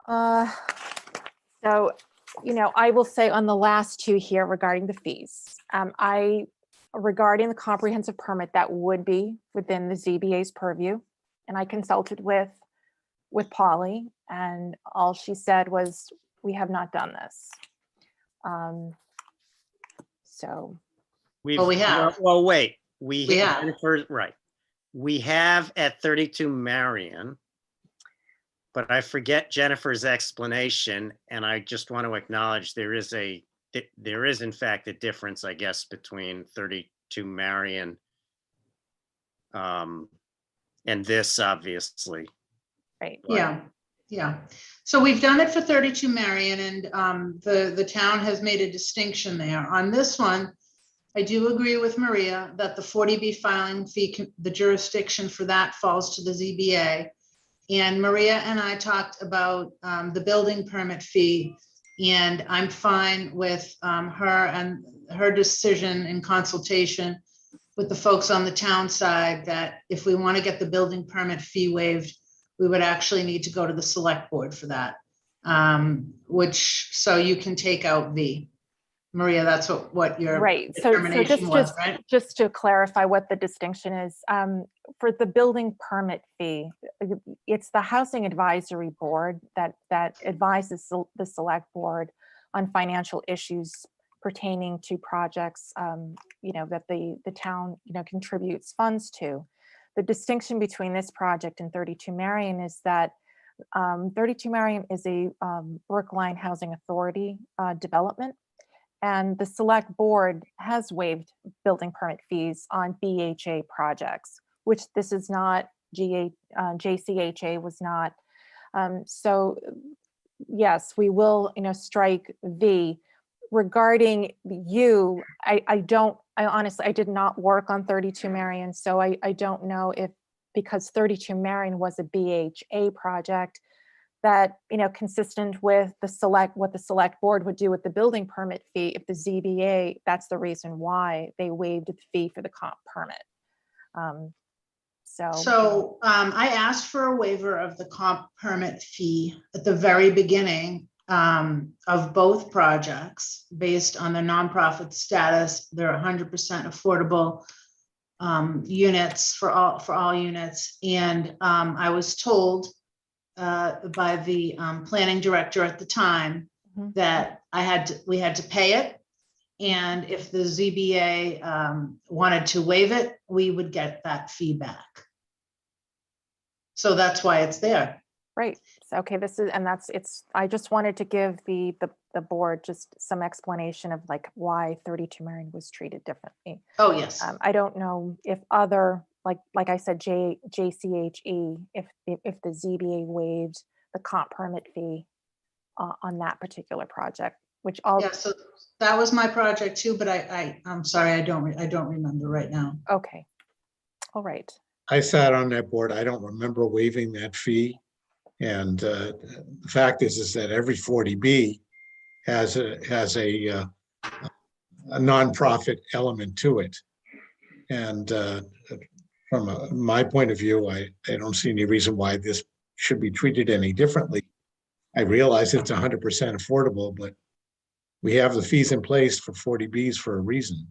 So, I will say on the last two here regarding the fees, regarding the comprehensive permit, that would be within the ZBA's purview. And I consulted with Polly, and all she said was, we have not done this. So, Well, we have. Well, wait, We have. right. We have at 32 Marion. But I forget Jennifer's explanation, and I just want to acknowledge there is in fact a difference, I guess, between 32 Marion and this, obviously. right. Yeah, yeah. So we've done it for 32 Marion, and the town has made a distinction there. On this one, I do agree with Maria that the 40B filing fee, the jurisdiction for that falls to the ZBA. And Maria and I talked about the building permit fee, and I'm fine with her and her decision in consultation with the folks on the town side that if we want to get the building permit fee waived, we would actually need to go to the select board for that, so you can take out V. Maria, that's what your Right. So determination was, right? just to clarify what the distinction is, for the building permit fee, it's the Housing Advisory Board that advises the select board on financial issues pertaining to projects, that the town, contributes funds to. The distinction between this project and 32 Marion is that 32 Marion is a Brookline Housing Authority development. And the select board has waived building permit fees on BHA projects, which this is not. JCHA was not. So yes, we will, strike V. Regarding you, I honestly, I did not work on 32 Marion, so I don't know if, because 32 Marion was a BHA project, that, consistent with what the select board would do with the building permit fee, if the ZBA, that's the reason why they waived the fee for the comp permit. So I asked for a waiver of the comp permit fee at the very beginning of both projects based on the nonprofit status. They're 100% affordable units for all units. And I was told by the planning director at the time that we had to pay it. And if the ZBA wanted to waive it, we would get that feedback. So that's why it's there. Right. So, okay, I just wanted to give the board just some explanation of like why 32 Marion was treated differently. Oh, yes. I don't know if other, like I said, JCHE, if the ZBA waived the comp permit fee on that particular project, which all. Yeah, so that was my project too, but I'm sorry, I don't remember right now. Okay. All right. I sat on that board. I don't remember waiving that fee. And the fact is that every 40B has a nonprofit element to it. And from my point of view, I don't see any reason why this should be treated any differently. I realize it's 100% affordable, but we have the fees in place for 40Bs for a reason.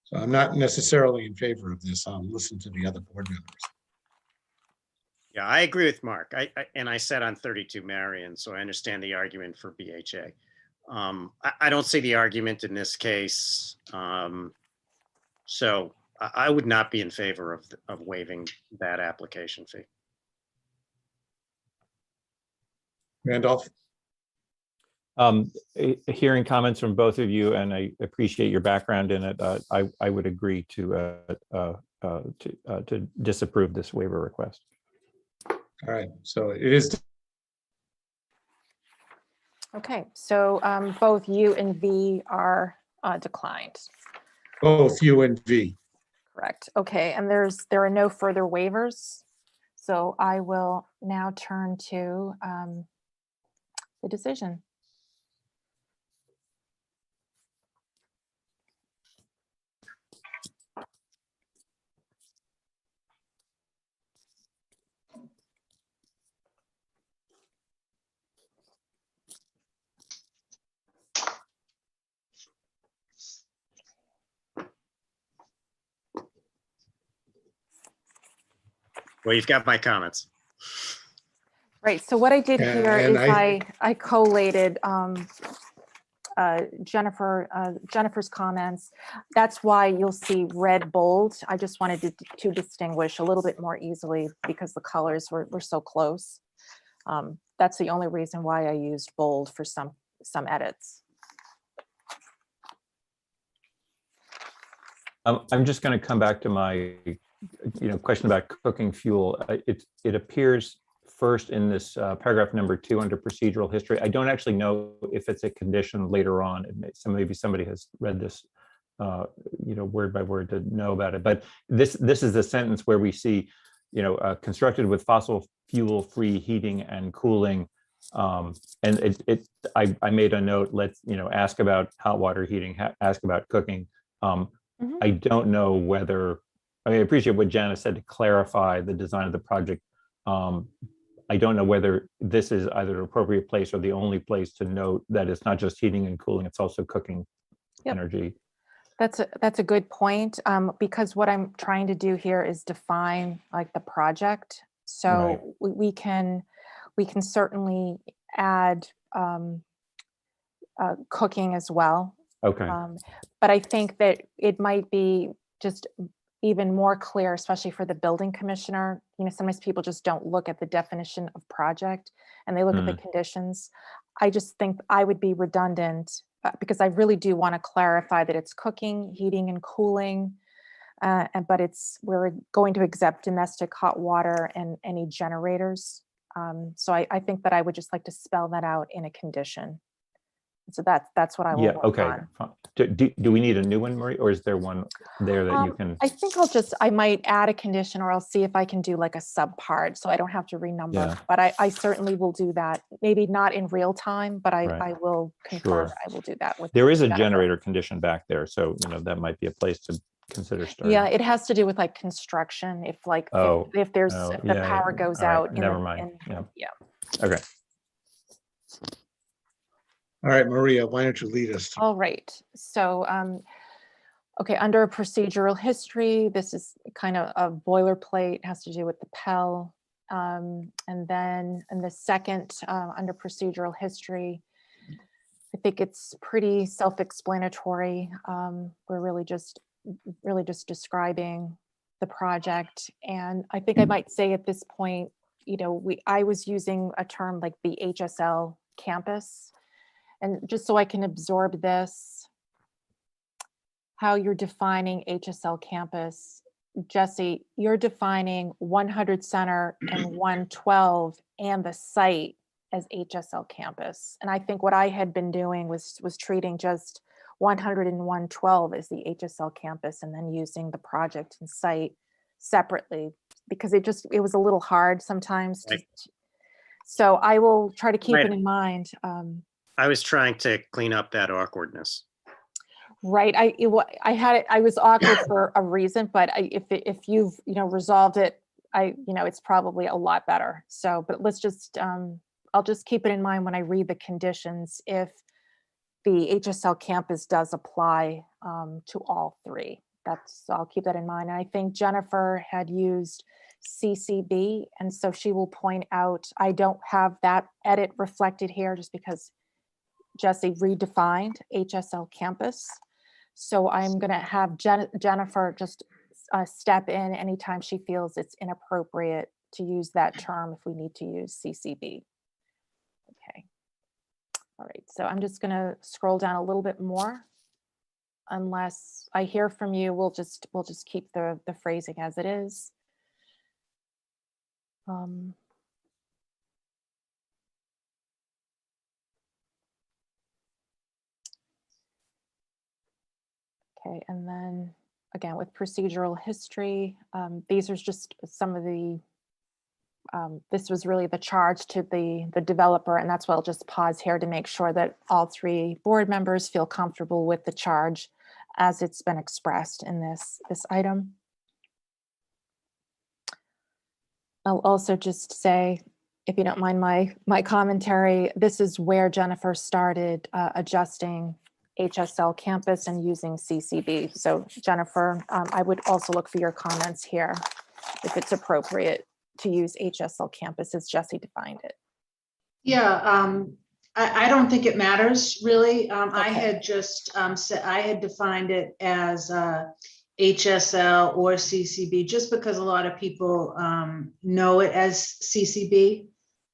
So I'm not necessarily in favor of this. I'll listen to the other board members. Yeah, I agree with Mark. I said on 32 Marion, so I understand the argument for BHA. I don't see the argument in this case. So I would not be in favor of waiving that application fee. Randolph? Hearing comments from both of you, and I appreciate your background in it, I would agree to disapprove this waiver request. All right, so it is. Okay, so both U and V are declined. Both U and V. Correct. Okay, and there are no further waivers. So I will now turn to the decision. Well, you've got my comments. Right, so what I did Yeah, here and is I collated Jennifer's comments. That's why you'll see red bold. I just wanted to distinguish a little bit more easily because the colors were so close. That's the only reason why I used bold for some edits. I'm just going to come back to my, question about cooking fuel. It appears first in this paragraph number 2 under procedural history. I don't actually know if it's a condition later on. Maybe somebody has read this, word by word to know about it. But this is the sentence where we see, constructed with fossil fuel free heating and cooling. And I made a note. Let's ask about hot water heating. Ask about cooking. I don't know whether, I appreciate what Janice said to clarify the design of the project. I don't know whether this is either an appropriate place or the only place to note that it's not just heating and cooling, it's also cooking energy. That's a good point, because what I'm trying to do here is define like the project. So we can certainly add cooking as well. Okay. But I think that it might be just even more clear, especially for the building commissioner. Sometimes people just don't look at the definition of project and they look at the conditions. I just think I would be redundant because I really do want to clarify that it's cooking, heating and cooling, but we're going to accept domestic hot water and any generators. So I think that I would just like to spell that out in a condition. So that's what I will work on. Fine. Do we need a new one, Marie, or is there one there that you can? I think I might add a condition, or I'll see if I can do like a subpart so I don't have to renumber. Yeah. But I certainly will do that. Maybe not in real time, but I will confirm. Sure. I will do that with. There is a Jennifer. generator condition back there, so that might be a place to consider starting. Yeah, it has to do with like construction. If the power goes out. Never mind. Yeah. Okay. All right, Maria, why don't you lead us? All right. So, okay, under procedural history, this is kind of a boilerplate, has to do with the Pell. And then in the second, under procedural history, I think it's pretty self-explanatory. We're really just describing the project. And I think I might say at this point, I was using a term like the HSL campus. And just so I can absorb this, how you're defining HSL campus. Jesse, you're defining 100 Center and 112 and the site as HSL campus. And I think what I had been doing was treating just 100 and 112 as the HSL campus and then using the project and site separately because it was a little hard sometimes. So I will try to keep it in mind. I was trying to clean up that awkwardness. Right. I was awkward for a reason, but if you've, resolved it, it's probably a lot better. So, but let's just, I'll just keep it in mind when I read the conditions, if the HSL campus does apply to all three. I'll keep that in mind. And I think Jennifer had used CCB. And so she will point out, I don't have that edit reflected here just because Jesse redefined HSL campus. So I'm going to have Jennifer just step in anytime she feels it's inappropriate to use that term if we need to use CCB. Okay. All right. So I'm just going to scroll down a little bit more. Unless I hear from you, we'll just keep the phrasing as it is. Okay, and then again with procedural history, these are just some of the this was really the charge to the developer, and that's why I'll just pause here to make sure that all 3 board members feel comfortable with the charge as it's been expressed in this item. I'll also just say, if you don't mind my commentary, this is where Jennifer started adjusting HSL campus and using CCB. So Jennifer, I would also look for your comments here if it's appropriate to use HSL campus as Jesse defined it. Yeah, I don't think it matters really. I Okay. had just said, I had defined it as HSL or CCB, just because a lot of people know it as CCB.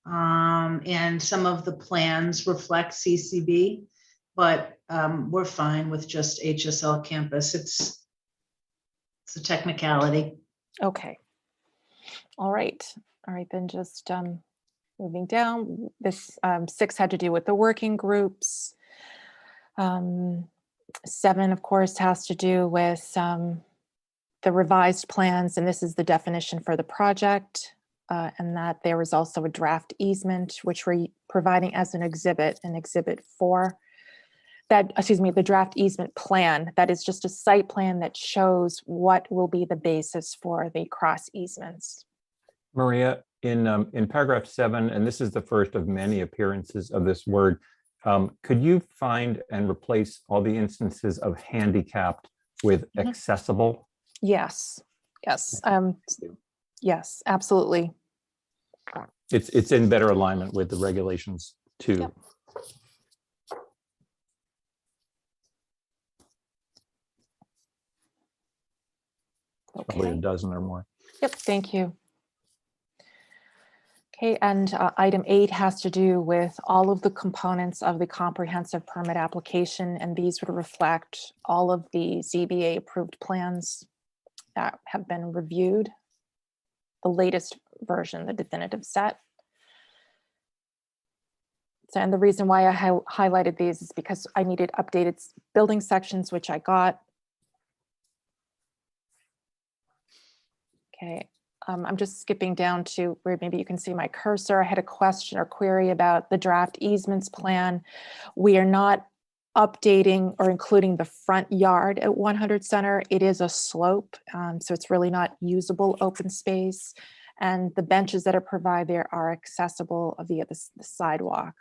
And some of the plans reflect CCB, but we're fine with just HSL campus. It's a technicality. Okay. All right. All right, then just moving down. This 6 had to do with the working groups. 7, of course, has to do with the revised plans, and this is the definition for the project, and that there was also a draft easement, which we're providing as an exhibit, Exhibit 4. That, excuse me, the draft easement plan, that is just a site plan that shows what will be the basis for the cross easements. Maria, in paragraph 7, and this is the first of many appearances of this word, could you find and replace all the instances of handicapped with Mhm. accessible? Yes, yes, yes, absolutely. It's in better alignment with the regulations too. Yep. Probably a Okay. dozen or more. Yep, thank you. Okay, and item 8 has to do with all of the components of the comprehensive permit application, and these would reflect all of the ZBA approved plans that have been reviewed, the latest version, the definitive set. So, and the reason why I highlighted these is because I needed updated building sections, which I got. Okay, I'm just skipping down to where maybe you can see my cursor. I had a question or query about the draft easements plan. We are not updating or including the front yard at 100 Center. It is a slope, so it's really not usable open space. And the benches that are provided there are accessible via the sidewalk.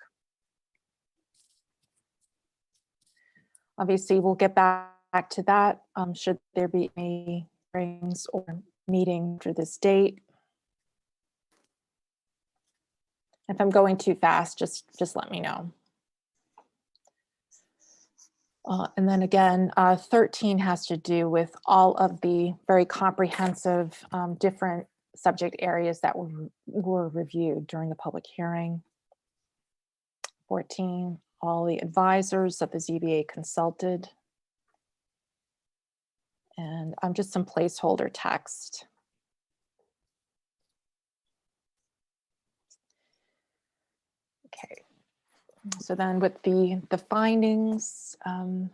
Obviously, we'll get back to that should there be any hearings or meeting for this date. If I'm going too fast, just let me know. And then again, 13 has to do with all of the very comprehensive different subject areas that were reviewed during the public hearing. 14, all the advisors that the ZBA consulted. And just some placeholder text. Okay, so then with the findings, I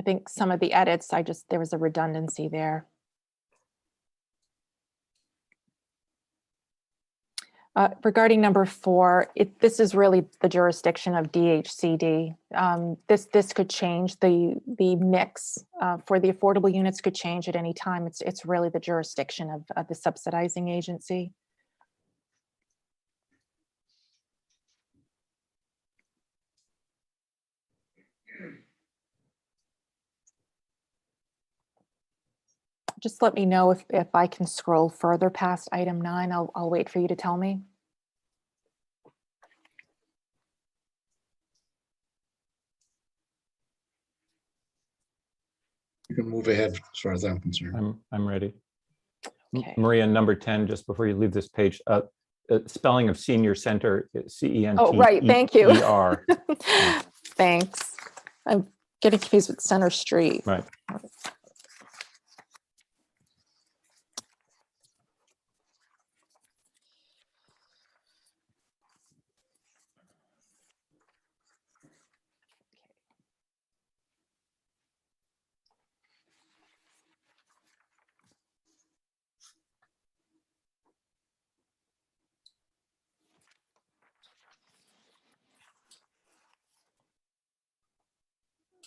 think some of the edits, there was a redundancy there. Regarding number 4, this is really the jurisdiction of DHCD. This could change, the mix for the affordable units could change at any time. It's really the jurisdiction of the subsidizing agency. Just let me know if I can scroll further past item 9. I'll wait for you to tell me. You can move ahead as far as I'm concerned. I'm ready. Okay. Maria, number 10, just before you leave this page, spelling of senior center, CENT. Oh, right, thank you. ER. Thanks. I'm getting confused with Center Street. Right.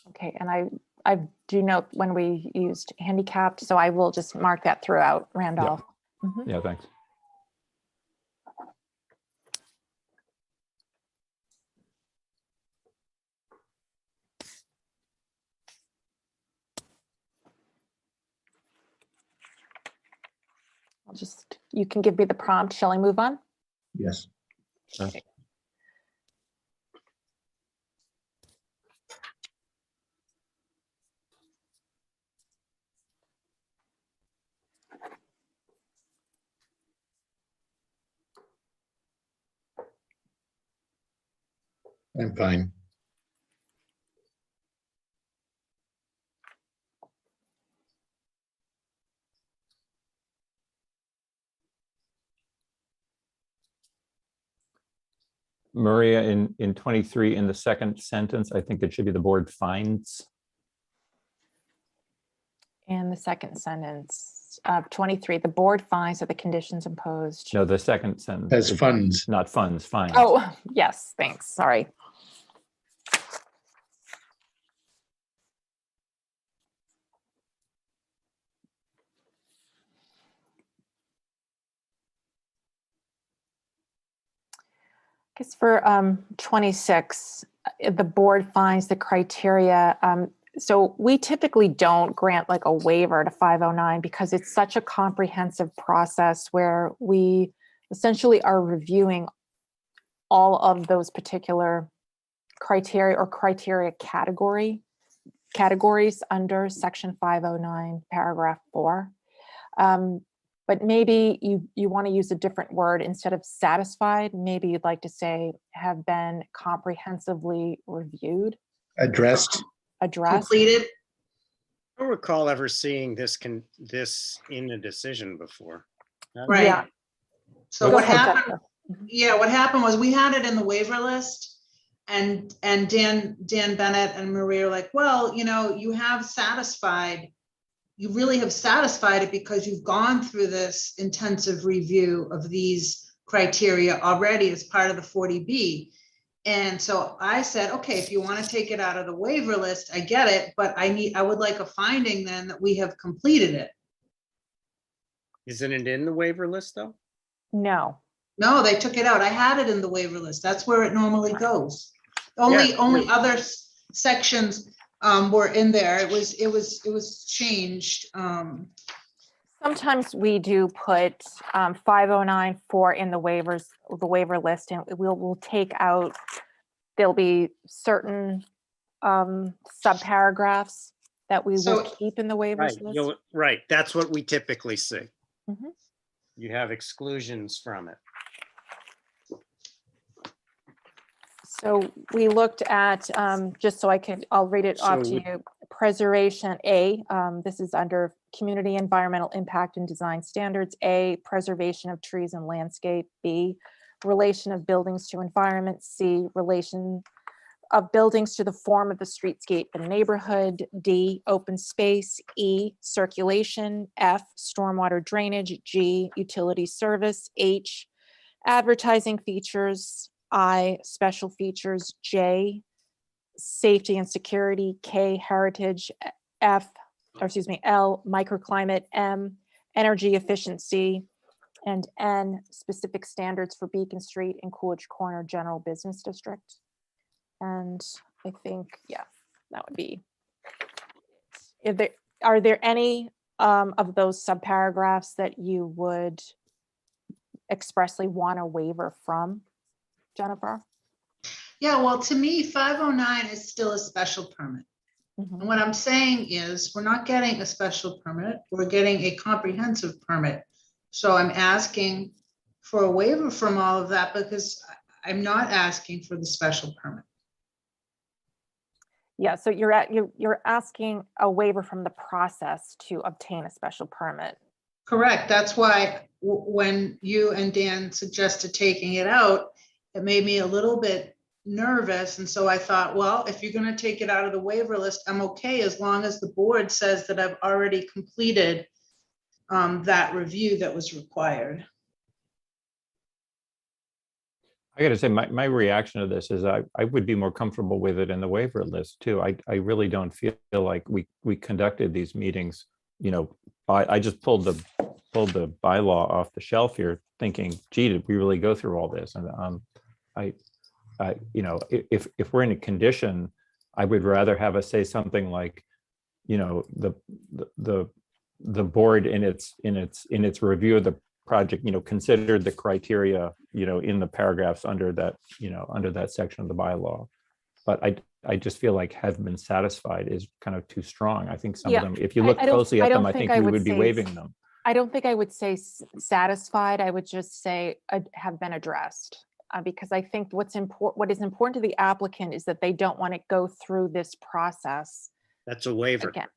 Okay, and I do note when we used handicapped, so I will just mark that throughout, Randolph. Mhm. Yeah, thanks. You can give me the prompt. Shall I move on? Yes. Sure. I'm fine. Maria, in 23, in the second sentence, I think it should be the board finds. And the second sentence of 23, the board finds that the conditions imposed. No, the second sentence. As funds. Not funds, finds. Oh, yes, thanks. Sorry. I guess for 26, the board finds the criteria. So we typically don't grant like a waiver to 509 because it's such a comprehensive process where we essentially are reviewing all of those particular criteria or criteria categories under section 509 paragraph 4. But maybe you want to use a different word instead of satisfied. Maybe you'd like to say have been comprehensively reviewed, Addressed. addressed. Completed. I don't recall ever seeing this in a decision before. Right. Yeah. So Go what ahead, happened? Jennifer. Yeah, what happened was we had it in the waiver list, and Dan Bennett and Maria were like, well, you have satisfied. You really have satisfied it because you've gone through this intensive review of these criteria already as part of the 40B. And so I said, okay, if you want to take it out of the waiver list, I get it, but I would like a finding then that we have completed it. Isn't it in the waiver list though? No. No, they took it out. I had it in the waiver list. That's where it normally goes. Only other sections were in there. It was changed. Sometimes we do put 509 in the waiver list, and we'll take out, there'll be certain subparagraphs that we will So- keep in the waivers list. Right, that's what we typically see. Mhm. You have exclusions from it. So we looked at, just so I'll read it off to So- you. Preservation A, this is under community environmental impact and design standards. A, preservation of trees and landscape. B, relation of buildings to environment. C, relation of buildings to the form of the streetscape and neighborhood. D, open space. E, circulation. F, stormwater drainage. G, utility service. H, advertising features. I, special features. J, safety and security. K, heritage. L, microclimate. M, energy efficiency. And N, specific standards for Beacon Street and Coolidge Corner General Business District. And I think, yeah, that would be. Are there any of those subparagraphs that you would expressly want a waiver from, Jennifer? Yeah, well, to me, 509 is still a special permit. Mhm. And what I'm saying is, we're not getting a special permit, we're getting a comprehensive permit. So I'm asking for a waiver from all of that because I'm not asking for the special permit. Yeah, so you're asking a waiver from the process to obtain a special permit. Correct. That's why when you and Dan suggested taking it out, it made me a little bit nervous. And so I thought, well, if you're going to take it out of the waiver list, I'm okay as long as the board says that I've already completed that review that was required. I gotta say, my reaction to this is I would be more comfortable with it in the waiver list too. I really don't feel like we conducted these meetings, I just pulled the bylaw off the shelf here thinking, gee, did we really go through all this? And if we're in a condition, I would rather have us say something like, the board in its review of the project, considered the criteria, in the paragraphs under that section of the bylaw. But I just feel like have been satisfied is kind of too strong. I think some Yeah, of them, if you look I don't- closely I at don't them, I think think I we would would be say waiving them. I don't think I would say satisfied. I would just say have been addressed. Because I think what is important to the applicant is that they don't want to go through this process That's a waiver. again.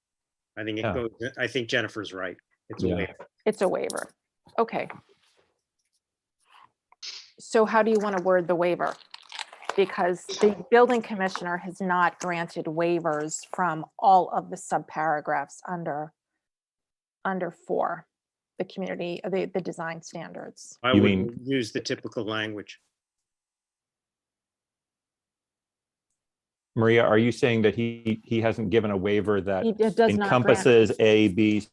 I think Yeah. I think Jennifer's right. It's a Yeah. waiver. It's a waiver. Okay. So how do you want to word the waiver? Because the building commissioner has not granted waivers from all of the subparagraphs under 4, the community, the design standards. I You would mean- use the typical language. Maria, are you saying that he hasn't given a waiver that He does not grant. encompasses A, B, C,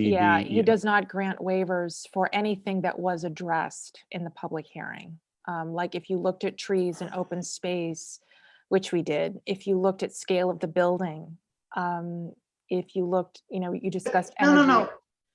D? Yeah, E, he does not grant waivers for anything that was addressed in the public hearing. Like if you looked at trees and open space, which we did, if you looked at scale of the building, if you looked, you discussed energy. No.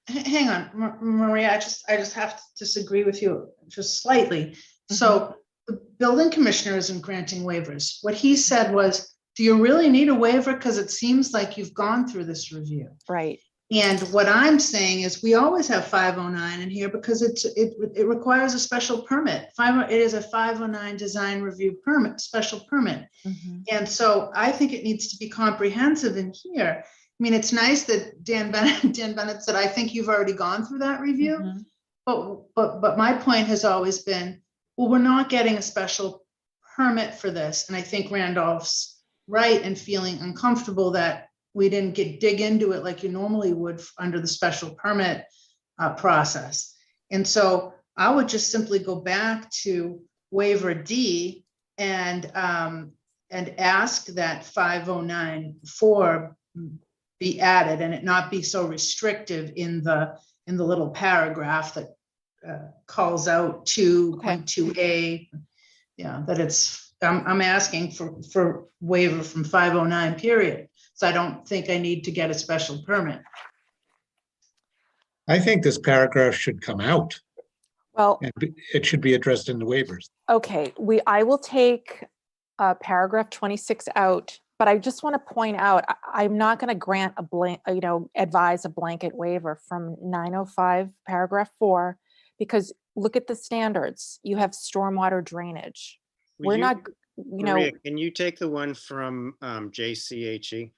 Hang on, Maria, I just have to disagree with you just slightly. So the building commissioner isn't granting waivers. What he said was, do you really need a waiver? Because it seems like you've gone through this review. Right. And what I'm saying is we always have 509 in here because it requires a special permit. It is a 509 design review permit, special permit. Mhm. And so I think it needs to be comprehensive in here. I mean, it's nice that Dan Bennett said, I think you've already gone through that review. Mhm. But my point has always been, well, we're not getting a special permit for this. And I think Randolph's right in feeling uncomfortable that we didn't dig into it like you normally would under the special permit process. And so I would just simply go back to waiver D and ask that 509(4) be added and it not be so restrictive in the little paragraph that calls out 2.2a. Yeah, that it's, I'm asking for waiver from 509 period. So I don't think I need to get a special permit. I think this paragraph should come out Well, and it should be addressed in the waivers. okay, I will take paragraph 26 out, but I just want to point out, I'm not going to grant advise a blanket waiver from 905 paragraph 4, because look at the standards. You have stormwater drainage. Would We're you- not, Maria, can you take the one from JCHE?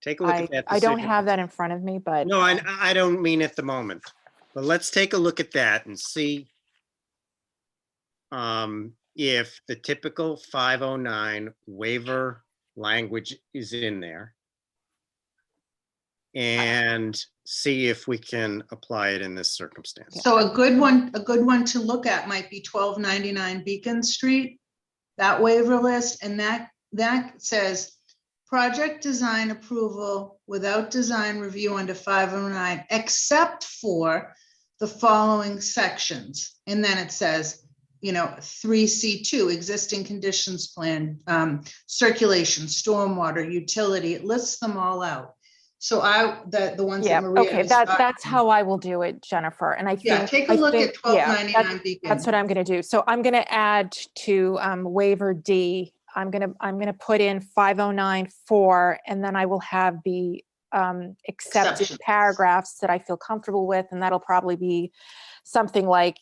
Take a look at that. I don't decision. have that in front of me, but No, I don't mean at the moment, but let's take a look at that and see if the typical 509 waiver language is in there. And see if we can apply it in this circumstance. So a good one to look at might be 1299 Beacon Street, that waiver list, and that says project design approval without design review under 509, except for the following sections. And then it says, 3C2, existing conditions plan, circulation, stormwater, utility, it lists them all out. So the ones yeah, that Maria okay, is that's how I will do it, Jennifer. And I think Yeah, take a look at yeah, 1299 Beacon. that's what I'm going to do. So I'm going to add to waiver D. I'm going to put in 509(4), and then I will have the accepted Exceptions. paragraphs that I feel comfortable with, and that'll probably be something like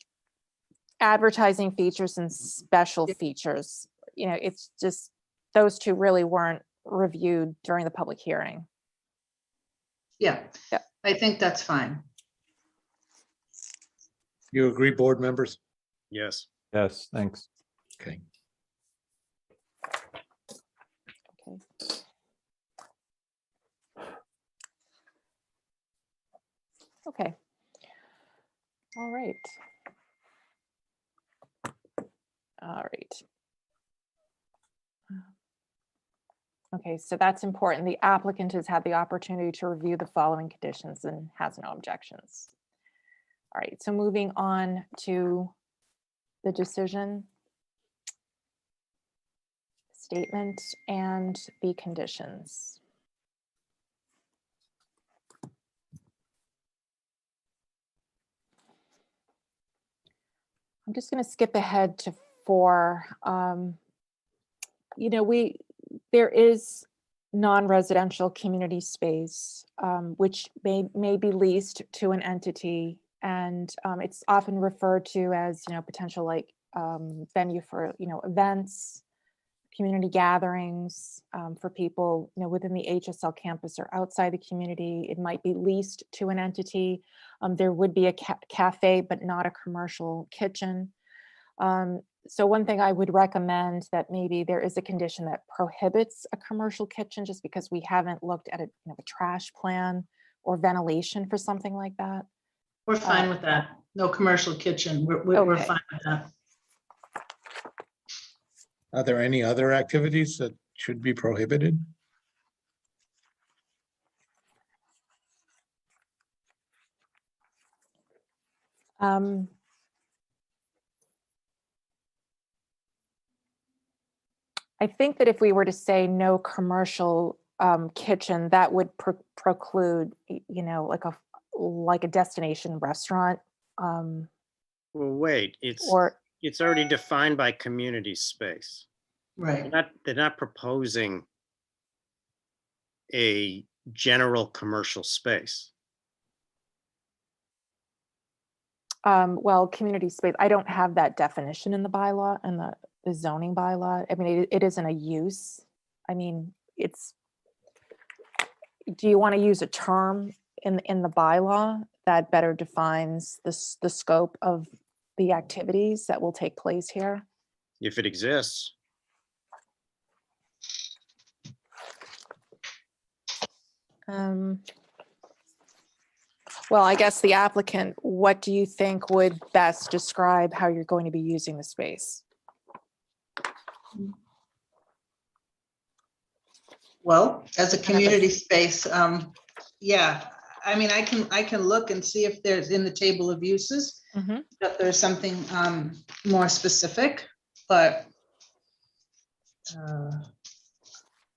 advertising features and special features. It's just those two really weren't reviewed during the public hearing. Yeah, Yep. I think that's fine. You agree, board members? Yes. Yes, thanks. Okay. Okay. Okay. All right. All right. Okay, so that's important. The applicant has had the opportunity to review the following conditions and has no objections. All right, so moving on to the decision statement and the conditions. I'm just going to skip ahead to 4. You know, there is non-residential community space, which may be leased to an entity, and it's often referred to as, you know, potential like venue for, you know, events, community gatherings for people, you know, within the HSL campus or outside the community. It might be leased to an entity. There would be a cafe, but not a commercial kitchen. So one thing I would recommend that maybe there is a condition that prohibits a commercial kitchen, just because we haven't looked at a, you know, a trash plan or ventilation for something like that. We're fine with that. No commercial kitchen. We're Okay. fine with that. Are there any other activities that should be prohibited? I think that if we were to say no commercial kitchen, that would preclude, you know, like a destination restaurant. Well, wait, Or it's already defined by community space. Right. They're not proposing a general commercial space. well, community space, I don't have that definition in the bylaw and the zoning bylaw. I mean, it isn't a use. I mean, do you want to use a term in the bylaw that better defines the scope of the activities that will take place here? If it exists. Well, I guess the applicant, what do you think would best describe how you're going to be using the space? Well, as a community space, yeah, I mean, I can look and see if there's in the table of uses, that there's something more specific, but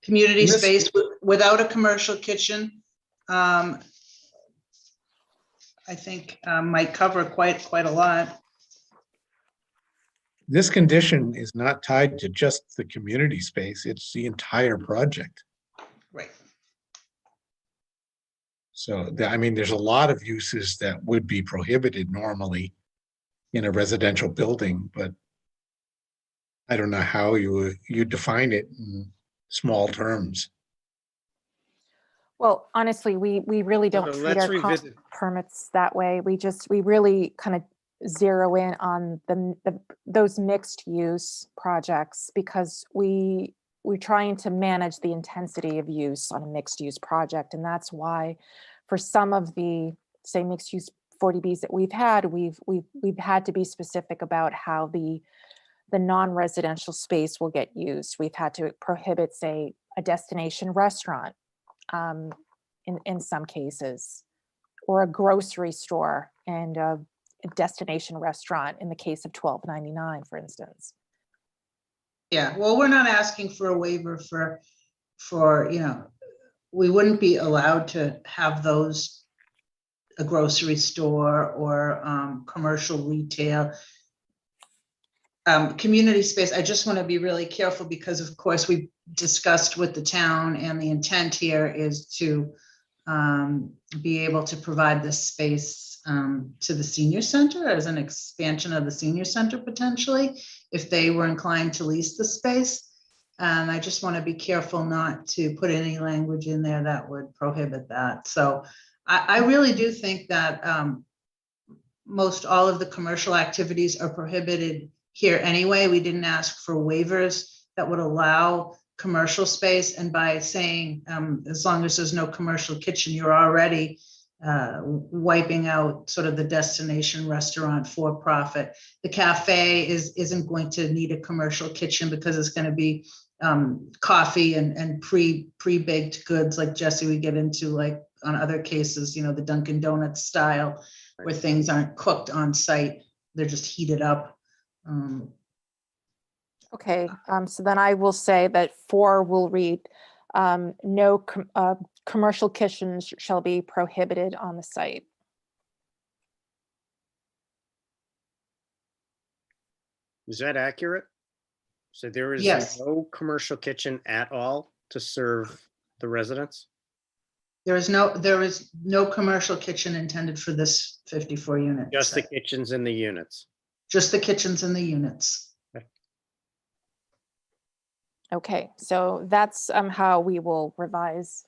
community This- space without a commercial kitchen, I think might cover quite a lot. This condition is not tied to just the community space, it's the entire project. Right. So, I mean, there's a lot of uses that would be prohibited normally in a residential building, but I don't know how you define it in small terms. Well, honestly, we really don't treat let's our revisit. permits that way. We really kind of zero in on those mixed use projects, because we're trying to manage the intensity of use on a mixed use project. And that's why for some of the, say, mixed use 40Bs that we've had, we've had to be specific about how the non-residential space will get used. We've had to prohibit, say, a destination restaurant in some cases, or a grocery store and a destination restaurant in the case of 1299, for instance. Yeah, well, we're not asking for a waiver for, you know, we wouldn't be allowed to have those, a grocery store or commercial retail. Community space, I just want to be really careful because, of course, we discussed with the town, and the intent here is to be able to provide this space to the senior center as an expansion of the senior center potentially, if they were inclined to lease the space. And I just want to be careful not to put any language in there that would prohibit that. So I really do think that most all of the commercial activities are prohibited here anyway. We didn't ask for waivers that would allow commercial space. And by saying, as long as there's no commercial kitchen, you're already wiping out sort of the destination restaurant for profit. The cafe isn't going to need a commercial kitchen because it's going to be coffee and pre-baked goods like Jesse we get into, like on other cases, you know, the Dunkin' Donuts style where things aren't cooked on site, they're just heated up. Okay, so then I will say that 4 will read, no commercial kitchens shall be prohibited on the site. Is that accurate? So there is Yes. no commercial kitchen at all to serve the residents? There is no commercial kitchen intended for this 54 unit. Just the site. kitchens in the units? Just the kitchens and the units. Okay, so that's how we will revise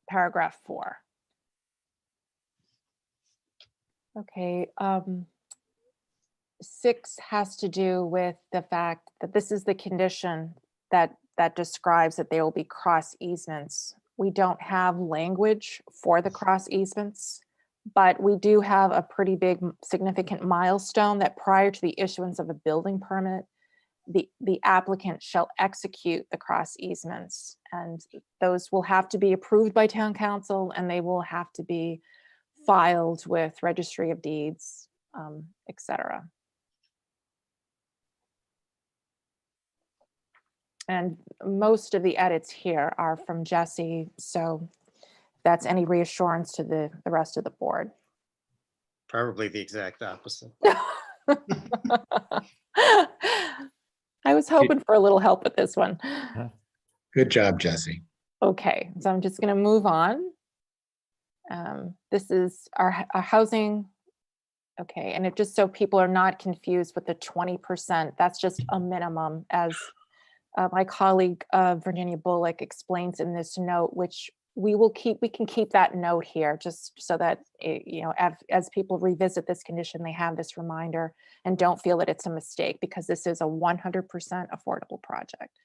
paragraph 4. Okay, 6 has to do with the fact that this is the condition that describes that there will be cross easements. We don't have language for the cross easements, but we do have a pretty big significant milestone that prior to the issuance of a building permit, the applicant shall execute the cross easements, and those will have to be approved by town council, and they will have to be filed with registry of deeds, etc. And most of the edits here are from Jesse, so that's any reassurance to the rest of the board. Probably the exact opposite. I was hoping for a little help with this one. Good job, Jesse. Okay, so I'm just going to move on. This is our housing. Okay, and it just so people are not confused with the 20%, that's just a minimum, as my colleague Virginia Bullock explains in this note, which we can keep that note here just so that you know, as people revisit this condition, they have this reminder and don't feel that it's a mistake, because this is a 100% affordable project.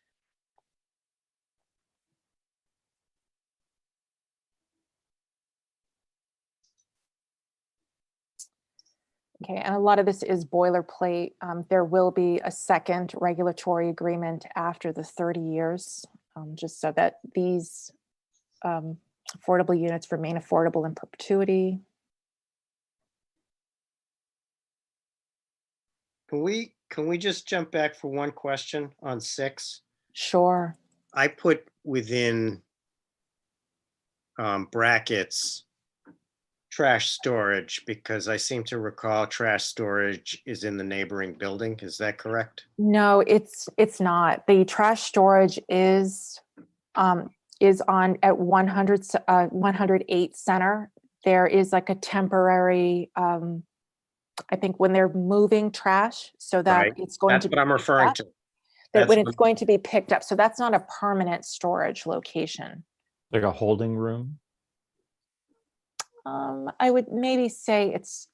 Okay, and a lot of this is boilerplate. There will be a second regulatory agreement after the 30 years, just so that these affordable units remain affordable in perpetuity. Can we just jump back for one question on 6? Sure. I put within brackets trash storage because I seem to recall trash storage is in the neighboring building. Is that correct? No, it's not. The trash storage is on at 108 Center. There is like a temporary, I think when they're moving trash, so that Right. it's going That's to be what I'm picked referring up, to. that That's when what- it's going to be picked up. So that's not a permanent storage location. Like a holding room? I would maybe say it's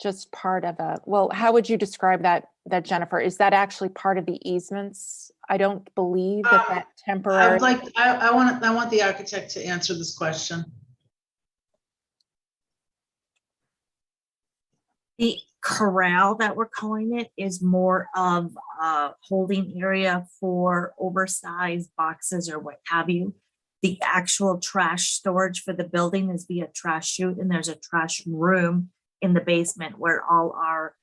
just part of a, well, how would you describe that, Jennifer? Is that actually part of the easements? I don't believe that temporary. I want the architect to answer this question. The corral that we're calling it is more of a holding area for oversized boxes or what have you. The actual trash storage for the building is via trash chute, and there's a trash room in the basement where all our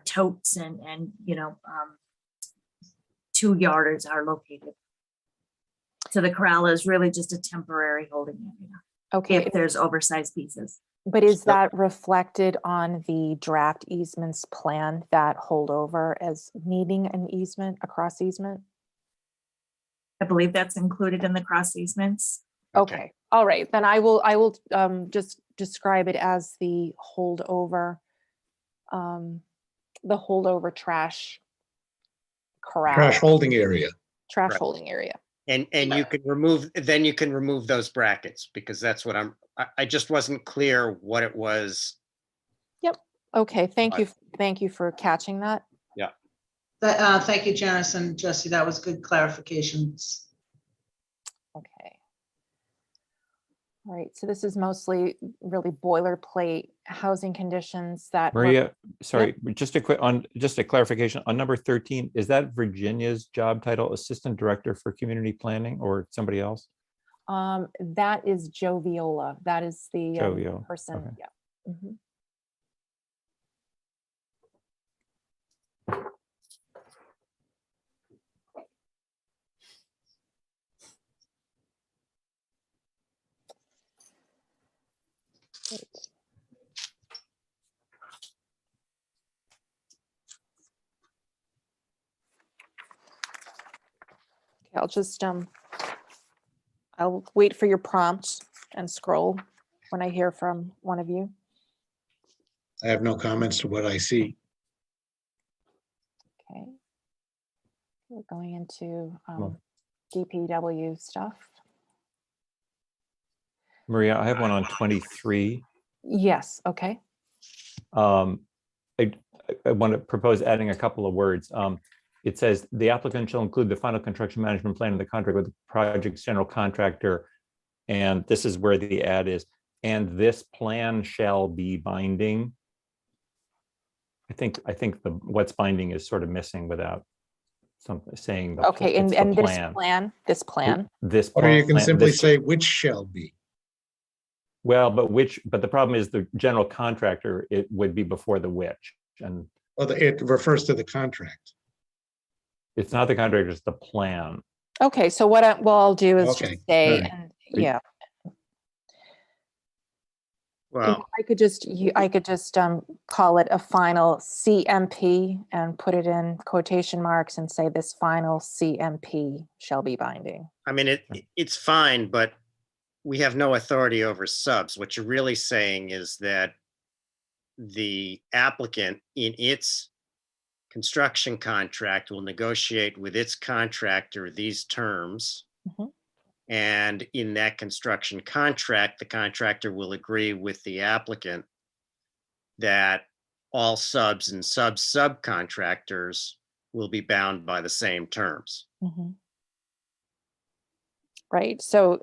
totes and you know, 2-yarders are located. So the corral is really just a temporary holding area Okay, if there's oversized pieces. but is that reflected on the draft easements plan, that holdover as needing an easement, a cross easement? I believe that's included in the cross easements. Okay, all right, then I will just describe it as the holdover trash corral. Trash holding area. Trash Right. holding area. And you can remove those brackets because that's what I just wasn't clear what it was. Okay, thank Right. you. Thank you for catching that. Thank you, Janice and Jesse. That was good clarifications. Okay. All right, so this is mostly really boilerplate housing conditions that. were- Maria, sorry, just a clarification on number 13, is that Virginia's job title, Assistant Director for Community Planning, or somebody else? That is Joe Viola. That is the Joe Viola, person, okay. yeah. Mhm. Great. Okay, I'll wait for your prompt and scroll when I hear from one of you. I have no comments to what I see. Okay. We're going into Well- DPW stuff. Maria, I have one on 23. Yes, okay. I want to propose adding a couple of words. It says the applicant shall include the final construction management plan of the contract with the project's general contractor. And this is where the add is, and this plan shall be binding. I think what's binding is sort of missing without something saying. Okay, it's the and this plan. This Or you can plan- simply this- say which shall be. Well, but the problem is the general contractor, it would be before the which, and Well, it refers to the contract. it's not the contractor, it's the plan. Okay, so what I'll do is Okay, just say, all right. and yeah, Well, I could just call it a final CMP and put it in quotation marks and say this final CMP shall be binding. I mean, it's fine, but we have no authority over subs. What you're really saying is that the applicant in its construction contract will negotiate with its contractor these terms. Mhm. And in that construction contract, the contractor will agree with the applicant that all subs and subcontractors will be bound by the same terms. Mhm. Right, so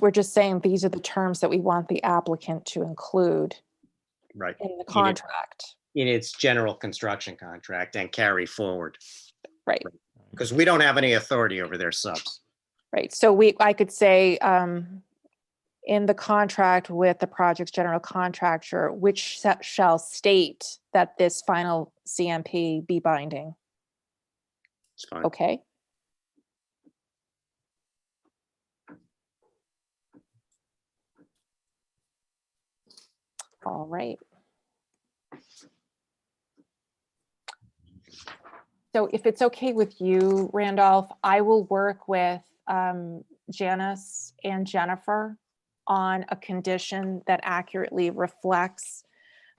we're just saying these are the terms that we want the applicant to include Right. in the contract. In its general construction contract and carry forward, Right, because we don't have any authority over their subs. right. So I could say in the contract with the project's general contractor, which shall state that this final CMP be binding. It's fine. Okay. All right. So if it's okay with you, Randolph, I will work with Janice and Jennifer on a condition that accurately reflects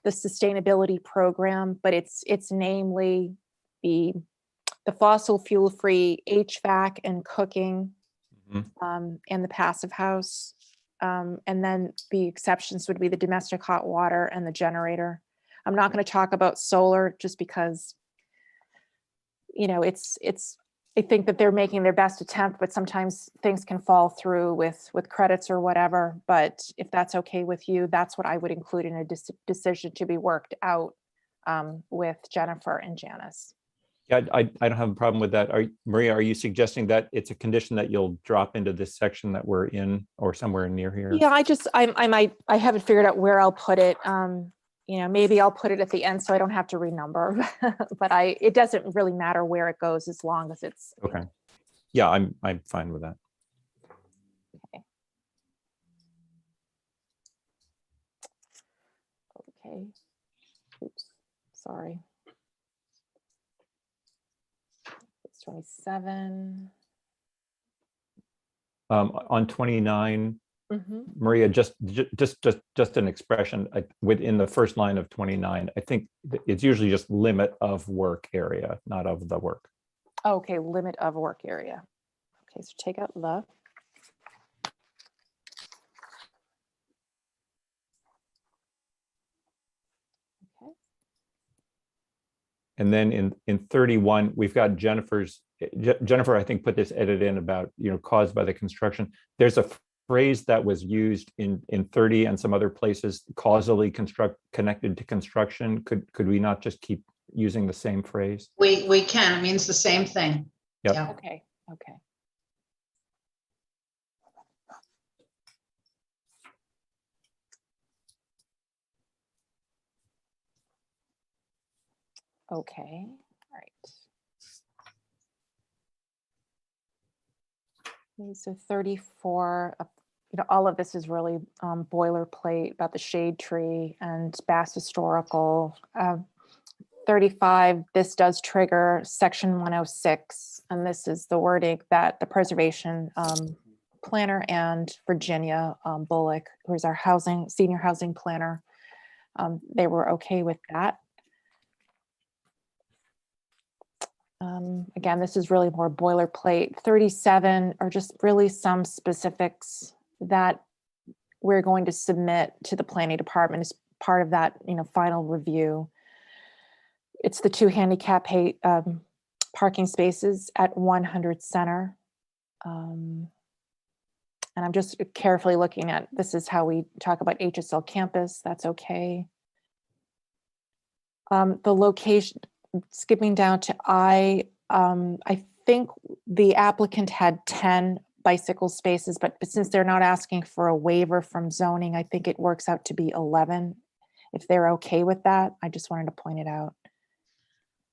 the sustainability program, but it's namely the fossil fuel-free HVAC and cooking and the passive house. And then the exceptions would be the domestic hot water and the generator. I'm not going to talk about solar just because, you know, I think that they're making their best attempt, but sometimes things can fall through with credits or whatever. But if that's okay with you, that's what I would include in a decision to be worked out with Jennifer and Janice. Yeah, I don't have a problem with that. Maria, are you suggesting that it's a condition that you'll drop into this section that we're in or somewhere near here? Yeah, I haven't figured out where I'll put it. You know, maybe I'll put it at the end so I don't have to renumber, but it doesn't really matter where it goes as long as it's. Okay. Yeah, I'm fine with that. Okay. Oops, sorry. It's 27. On 29, Mhm. Maria, just an expression within the first line of 29. I think it's usually just limit of work area, not of the work. Okay, limit of work area. Okay, so take out the. Okay. And then in 31, we've got Jennifer, I think, put this edit in about, caused by the construction. There's a phrase that was used in 30 and some other places, causally connected to construction, could we not just keep using the same phrase? We can, it means the same thing. Yep. Yeah. Okay, okay. Okay, all right. Okay, so 34, all of this is really boilerplate about the shade tree and Bass Historical. 35, this does trigger section 106, and this is the wording that the preservation planner and Virginia Bullock, who's our senior housing planner, they were okay with that. Again, this is really more boilerplate. 37 are just really some specifics that we're going to submit to the planning department as part of that, final review. It's the 2 handicap parking spaces at 100 Center. And I'm just carefully looking at, this is how we talk about HSL campus, that's okay. The location, skipping down to I think the applicant had 10 bicycle spaces, but since they're not asking for a waiver from zoning, I think it works out to be 11. If they're okay with that, I just wanted to point it out.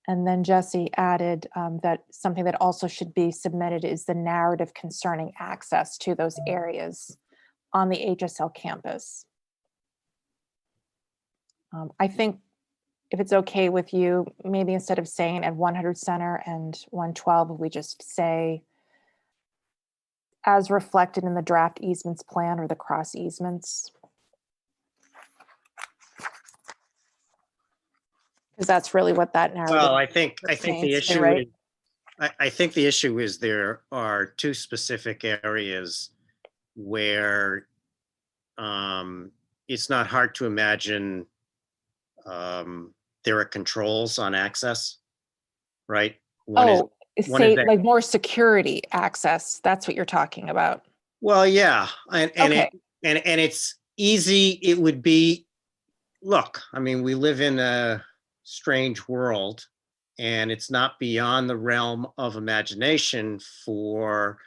And then Jesse added that something that also should be submitted is the narrative concerning access to those areas on the HSL campus. I think if it's okay with you, maybe instead of saying at 100 Center and 112, we just say as reflected in the draft easements plan or the cross easements. Because that's really what that narrative. Well, I think the pertains to, issue right? is, I think the issue is there are 2 specific areas where it's not hard to imagine there are controls on access, right? one is say that- like more security access. That's what you're talking about. Well, yeah, and Okay. it's easy. It would be, look, I mean, we live in a strange world, and it's not beyond the realm of imagination for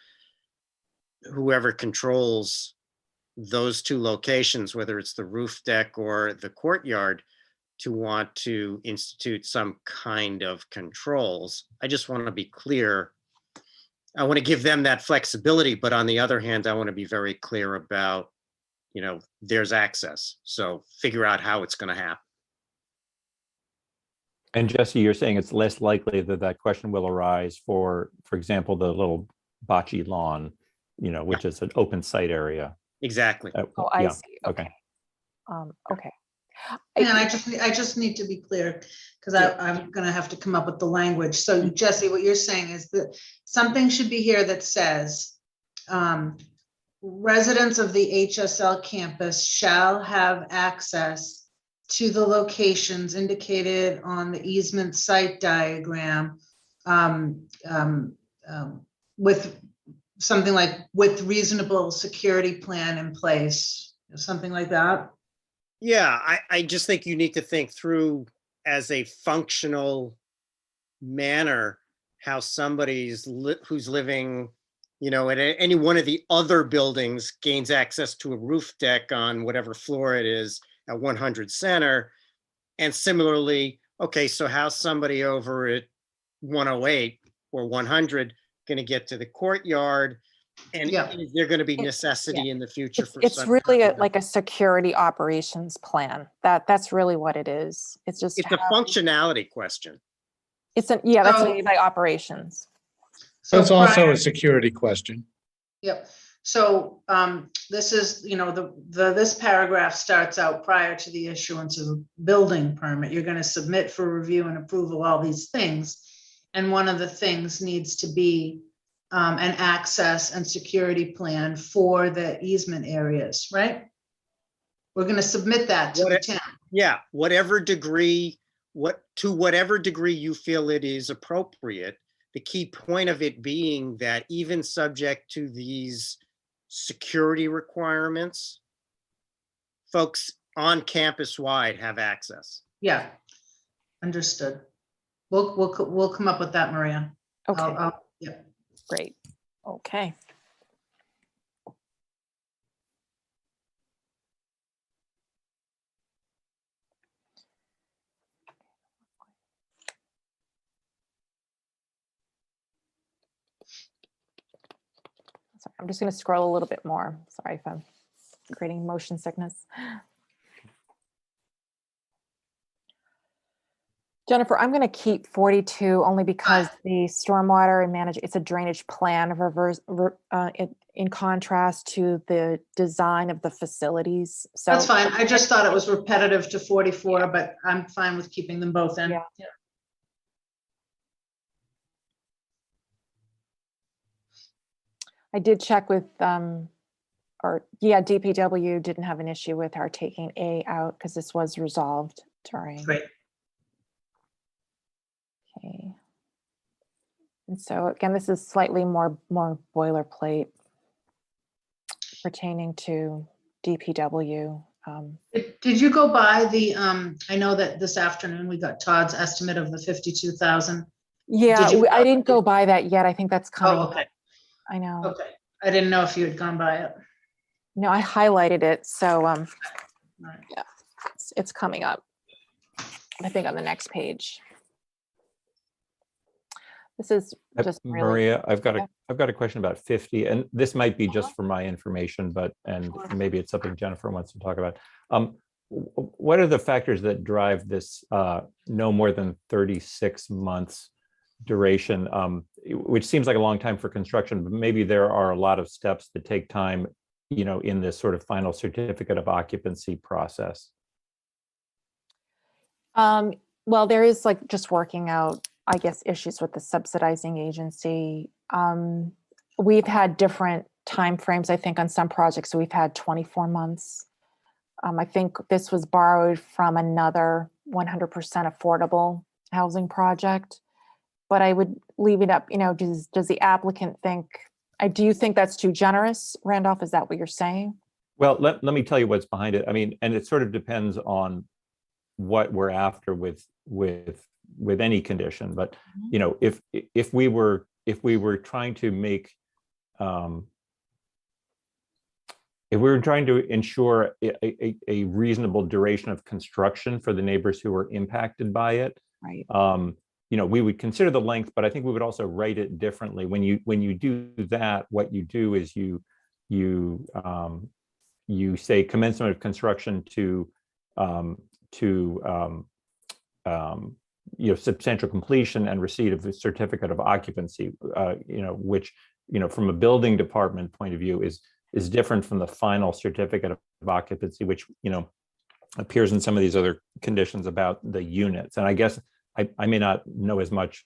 whoever controls those 2 locations, whether it's the roof deck or the courtyard, to want to institute some kind of controls. I just want to be clear. I want to give them that flexibility, but on the other hand, I want to be very clear about, there's access. So figure out how it's going to happen. And Jesse, you're saying it's less likely that that question will arise for example, the little bocce lawn, which is an open site area. Exactly. Oh, I Yeah, see. okay. Okay. And I just need to be clear, because I'm gonna have to come up with the language. So Jesse, what you're saying is that something should be here that says, residents of the HSL campus shall have access to the locations indicated on the easement site diagram, with something like with reasonable security plan in place, something like that. Yeah, I just think you need to think through as a functional manner how somebody's who's living, at any one of the other buildings gains access to a roof deck on whatever floor it is at 100 Center. And similarly, okay, so how's somebody over at 108 or 100 going to get to the courtyard? And Yeah. is there going to be necessity in the future for It's some really kind of- like a security operations plan. That's really what it is. It's just It's a functionality question. that's So- made by operations. So it's also prior- a security question. Yep. So this is, this paragraph starts out prior to the issuance of a building permit. You're going to submit for review and approval all these things. And one of the things needs to be an access and security plan for the easement areas, right? We're going to submit that to the town. Yeah, whatever degree you feel it is appropriate. The key point of it being that even subject to these security requirements, folks on campus wide have access. Yeah, understood. We'll come up with that, Maria. Okay, Yeah. great. Okay. Sorry, I'm just going to scroll a little bit more. Sorry if I'm creating motion sickness. Jennifer, I'm going to keep 42 only because the stormwater and manage, it's a drainage plan of in contrast to the design of the facilities. So That's fine. I just thought it was repetitive to 44, but I'm fine with keeping them both in. Yeah. I did check with, DPW didn't have an issue with our taking A out because this was resolved during. Great. Okay. And so again, this is slightly more boilerplate pertaining to DPW. Did you go by the, I know that this afternoon we got Todd's estimate of the 52,000. Yeah, Did you- I didn't go by that yet. I think that's coming. Oh, okay. I know. Okay. I didn't know if you had gone by it. No, I highlighted it. So All right. yeah, it's coming up. I think on the next page. This is just really. Maria, I've got Yeah. a question about 50, and this might be just Uh-huh. for my information, but Sure. maybe it's something Jennifer wants to talk about. What are the factors that drive this no more than 36 months duration, which seems like a long time for construction, but maybe there are a lot of steps that take time, in this sort of final certificate of occupancy process? Well, there is like just working out, I guess, issues with the subsidizing agency. We've had different timeframes, I think, on some projects. So we've had 24 months. I think this was borrowed from another 100% affordable housing project. But I would leave it up, does the applicant think, do you think that's too generous, Randolph? Is that what you're saying? Well, let me tell you what's behind it. I mean, and it sort of depends on what we're after with any condition. But if we were trying to make if we were trying to ensure a reasonable duration of construction for the neighbors who were impacted by it, Right. We would consider the length, but I think we would also write it differently. When you do that, what you do is you say commencement of construction to substantial completion and receipt of the certificate of occupancy, which from a building department point of view is different from the final certificate of occupancy, which appears in some of these other conditions about the units. And I guess I may not know as much,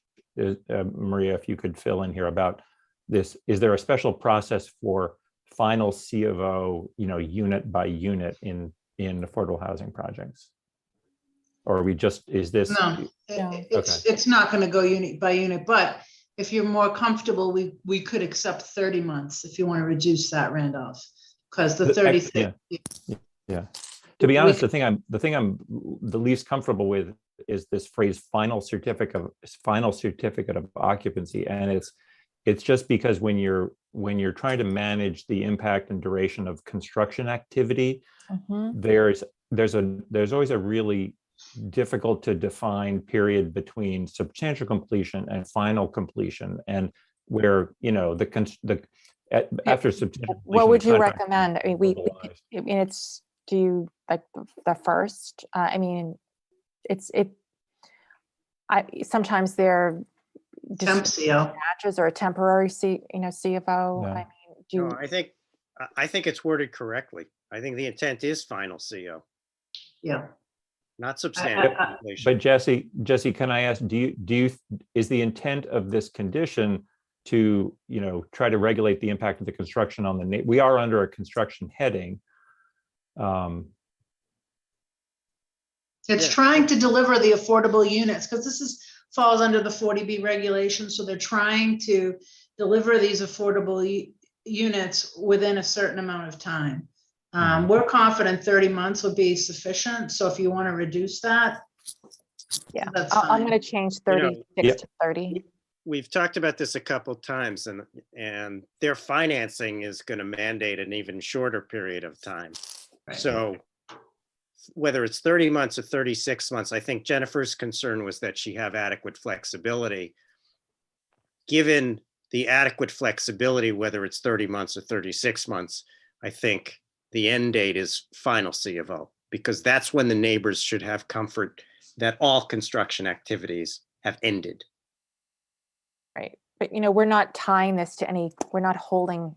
Maria, if you could fill in here about this. Is there a special process for final C of O, unit by unit in affordable housing projects? Or are we just, is this? No, No. it's not going to go unit by unit, but if you're more comfortable, we could accept 30 months if you want to reduce that, Randolph, because the 36. Yeah. To be honest, the thing I'm the least comfortable with is this phrase final certificate of occupancy. And it's just because when you're trying to manage the impact and duration of construction activity, there's always a really difficult to define period between substantial completion and final completion, and where after substantial What would you contract- recommend? I mean, it's, do you like the first? I mean, sometimes they're Temp CO. matches or a temporary CFO. Yeah. I mean, do you, No, I think it's worded correctly. I think the intent is final CO, Yeah. not substantial completion. But Jesse, can I ask, is the intent of this condition to, try to regulate the impact of the construction on the, we are under a construction heading. It's Yeah. trying to deliver the affordable units, because this falls under the 40B regulation. So they're trying to deliver these affordable units within a certain amount of time. Mhm. We're confident 30 months will be sufficient, so if you want to reduce that, Yeah, that's I'm fine. going to change You know, 36 Yeah. to 30. We've talked about this a couple times, and their financing is going to mandate an even shorter period of time. Right. So whether it's 30 months or 36 months, I think Jennifer's concern was that she have adequate flexibility. Given the adequate flexibility, whether it's 30 months or 36 months, I think the end date is final C of O, because that's when the neighbors should have comfort that all construction activities have ended. Right. But, we're not tying this to we're not holding,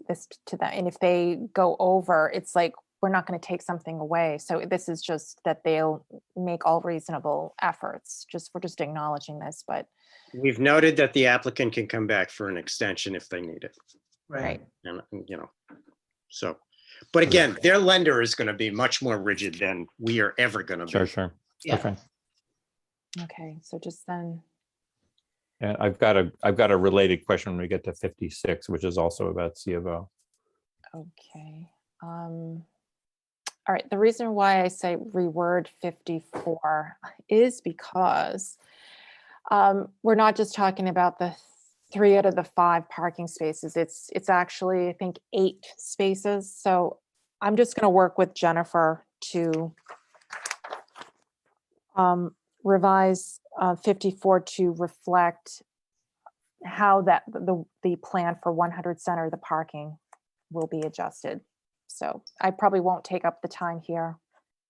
this to them. And if they go over, it's like, we're not going to take something away. So this is just that they'll make all reasonable efforts. We're just acknowledging this, but We've noted that the applicant can come back for an extension if they need it. Right. And, so, but again, their lender is going to be much more rigid than we are ever going to be. Sure. Yeah. Okay. okay. So just then, And I've got a related question when we get to 56, which is also about C of O. okay. All right. The reason why I say reword 54 is because we're not just talking about the 3 out of the 5 parking spaces. It's actually, I think, 8 spaces. So I'm just going to work with Jennifer to revise 54 to reflect how the plan for 100 Center, the parking, will be adjusted. So I probably won't take up the time here,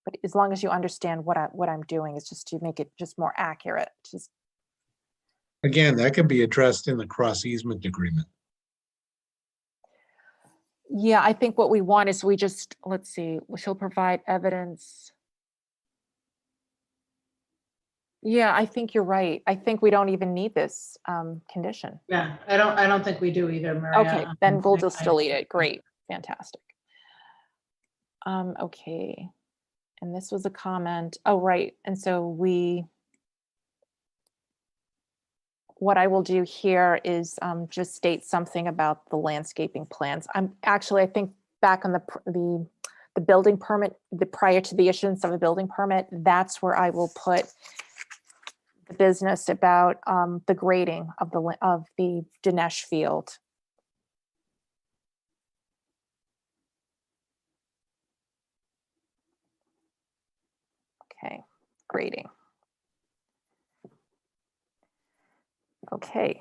but as long as you understand what I'm doing, is just to make it just more accurate. Again, that can be addressed in the cross easement agreement. Yeah, I think what we want is let's see, she'll provide evidence. Yeah, I think you're right. I think we don't even need this condition. Yeah, I don't think we do either, Maria. Okay, then we'll I- just delete it. Great, fantastic. Okay, and this was a comment. Oh, right, and so what I will do here is just state something about the landscaping plans. I think back on the building permit, prior to the issuance of a building permit, that's where I will put the business about the grading of the Dinesh field. Okay, grading. Okay.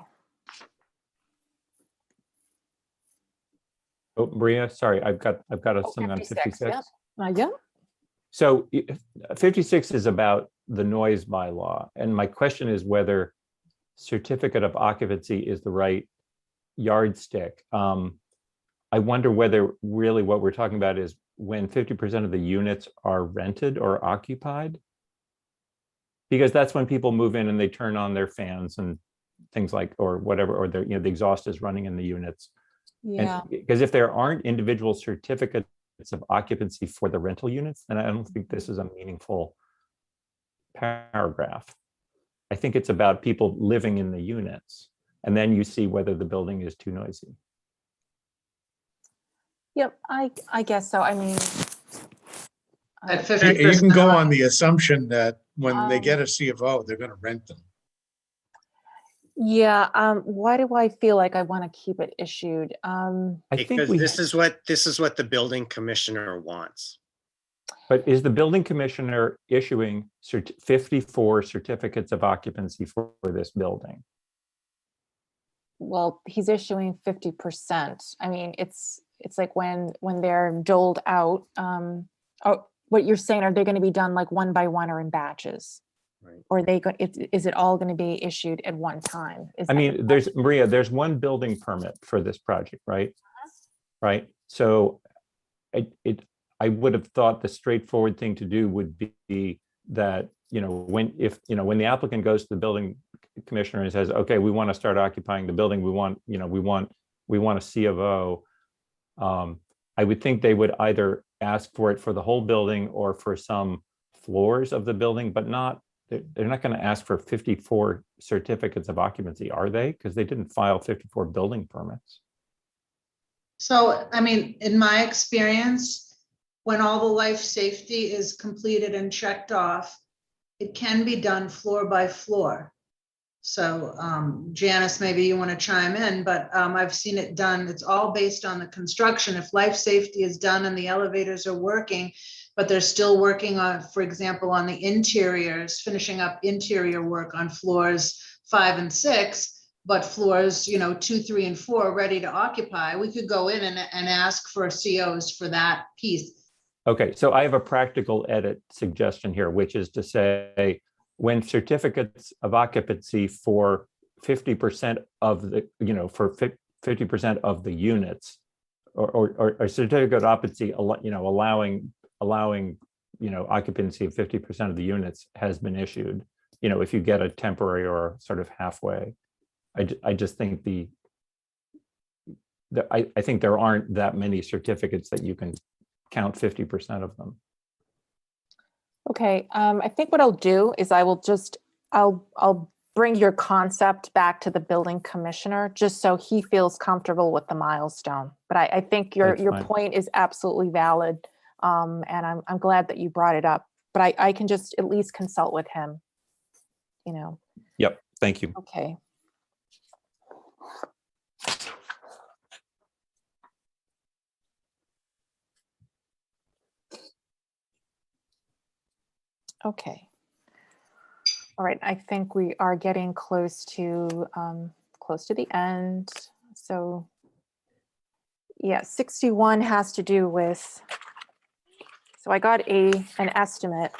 Oh, Maria, sorry, I've got something on 56. Yeah. Yeah. So 56 is about the noise bylaw. And my question is whether certificate of occupancy is the right yardstick. I wonder whether really what we're talking about is when 50% of the units are rented or occupied. Because that's when people move in and they turn on their fans and things like, or whatever, or the exhaust is running in the units. Yeah. Because if there aren't individual certificates of occupancy for the rental units, then I don't think this is a meaningful paragraph. I think it's about people living in the units, and then you see whether the building is too noisy. Yep, I guess so. I mean, At You 50%. can go on the assumption that when they Um, get a C of O, they're going to rent them. yeah. Why do I feel like I want to keep it issued? I think Because we, this is what the building commissioner wants. but is the building commissioner issuing 54 certificates of occupancy for this building? Well, he's issuing 50%. I mean, it's like when they're doled out. What you're saying, are they going to be done like one by one or in batches? Right. Or is it all going to be issued at one time? I mean, Maria, there's one building permit for this project, right? Right. So I would have thought the straightforward thing to do would be that, when the applicant goes to the building commissioner and says, okay, we want to start occupying the building, we want a C of O. I would think they would either ask for it for the whole building or for some floors of the building, but they're not going to ask for 54 certificates of occupancy, are they? Because they didn't file 54 building permits. So, I mean, in my experience, when all the life safety is completed and checked off, it can be done floor by floor. So Janice, maybe you want to chime in, but I've seen it done. It's all based on the construction. If life safety is done and the elevators are working, but they're still working on, for example, on the interiors, finishing up interior work on floors 5 and 6, but floors, 2, 3, and 4 ready to occupy, we could go in and ask for COs for that piece. Okay, so I have a practical edit suggestion here, which is to say, when certificates of occupancy for 50% of the, for 50% of the units, or a certificate of occupancy, allowing occupancy of 50% of the units has been issued. If you get a temporary or sort of halfway, I just think I think there aren't that many certificates that you can count 50% of them. Okay, I think what I'll do is I'll bring your concept back to the building commissioner, just so he feels comfortable with the milestone. But I think your That's fine. point is absolutely valid, and I'm glad that you brought it up. But I can just at least consult with him, Yep, thank you. Okay. Okay. All right, I think we are getting close to the end. So yeah, 61 has to do with, so I got an estimate.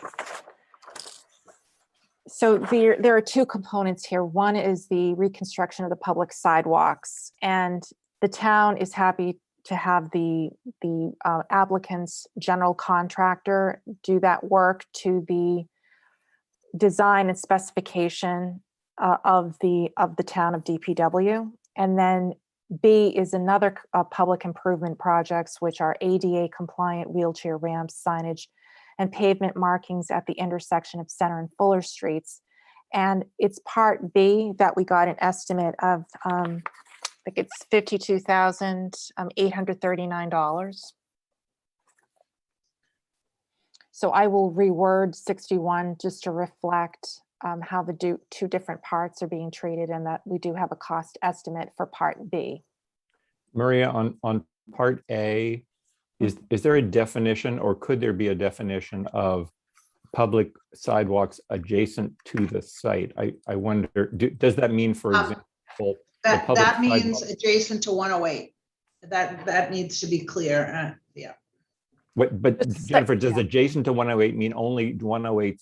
So there are two components here. One is the reconstruction of the public sidewalks, and the town is happy to have the applicant's general contractor do that work to the design and specification of the town of DPW. And then B is another public improvement projects, which are ADA compliant wheelchair ramps, signage, and pavement markings at the intersection of Center and Fuller Streets. And it's part B that we got an estimate of, I think it's $52,839. So I will reword 61 just to reflect how the two different parts are being treated, and that we do have a cost estimate for part B. Maria, on part A, is there a definition, or could there be a definition of public sidewalks adjacent to the site? I wonder, does that mean, for example, That means adjacent to 108. That needs to be clear. Yeah. But Jennifer, does adjacent to 108 mean only 108,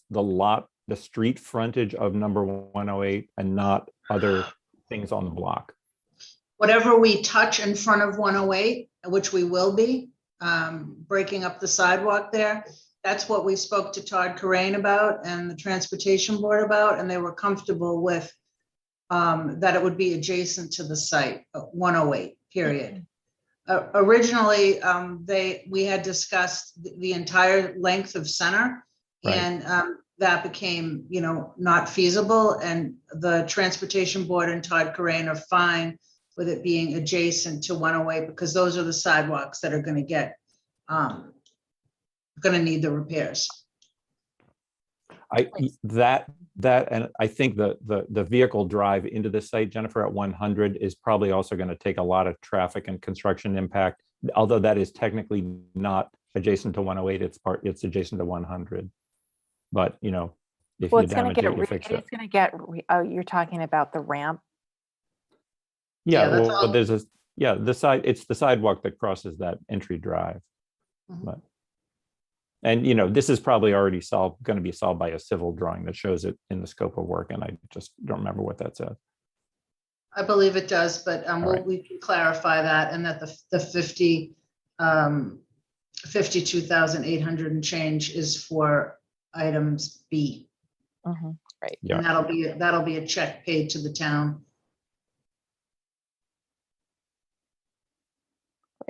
the street frontage of number 108, and not other things on the block? Whatever we touch in front of 108, which we will be, breaking up the sidewalk there, that's what we spoke to Todd Corain about and the transportation board about, and they were comfortable with that it would be adjacent to the site, 108, period. Originally, we had discussed the entire length of Center, right. And that became, not feasible. And the transportation board and Todd Corain are fine with it being adjacent to 108, because those are the sidewalks that are going to get, going to need the repairs. And I think the vehicle drive into the site, Jennifer, at 100 is probably also going to take a lot of traffic and construction impact, although that is technically not adjacent to 108, it's adjacent to 100. But if Well, you it's going to damage get it, you fix it. it's going to get. You're talking about the ramp. Yeah, that's well, all. there's it's the sidewalk that crosses that entry drive. Mhm. But and this is probably already going to be solved by a civil drawing that shows it in the scope of work, and I just don't remember what that says. I believe it does, but right. we can clarify that, and that the 52,800 and change is for items B. Right. Yeah. And that'll be a check paid to the town.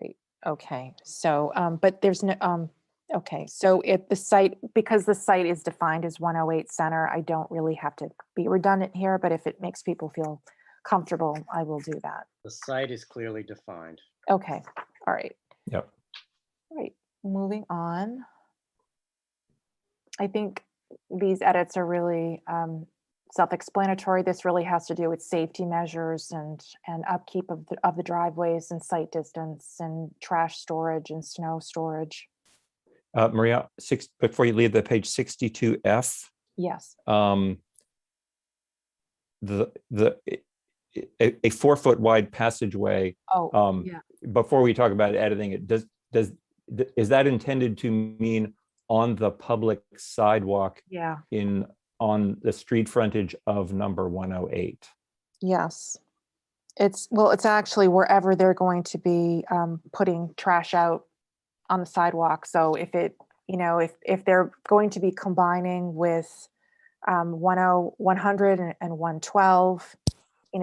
Right. Okay. So, but there's no. Okay. So if the site, because the site is defined as 108 Center, I don't really have to be redundant here. But if it makes people feel comfortable, I will do that. The site is clearly defined. Okay. All right. Yep. All right, moving on. I think these edits are really self-explanatory. This really has to do with safety measures and upkeep of the driveways and site distance and trash storage and snow storage. Maria, before you leave the page 62F, Yes. a 4-foot wide passageway. Oh, yeah. Before we talk about editing it, is that intended to mean on the public sidewalk Yeah. on the street frontage of number 108? Yes. It's actually wherever they're going to be putting trash out on the sidewalk. So if they're going to be combining with 100 and 112,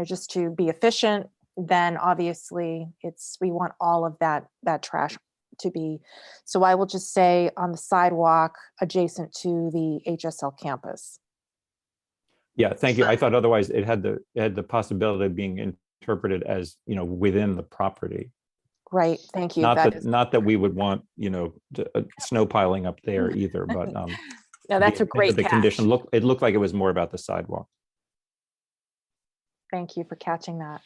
just to be efficient, then obviously we want all of that trash to be. So I will just say on the sidewalk adjacent to the HSL campus. Yeah, thank you. I thought otherwise it had the possibility of being interpreted as, within the property. Right, thank you. Not that we would want, snow piling up there either, but no, that's a great the catch. condition it looked like it was more about the sidewalk. Thank you for catching that.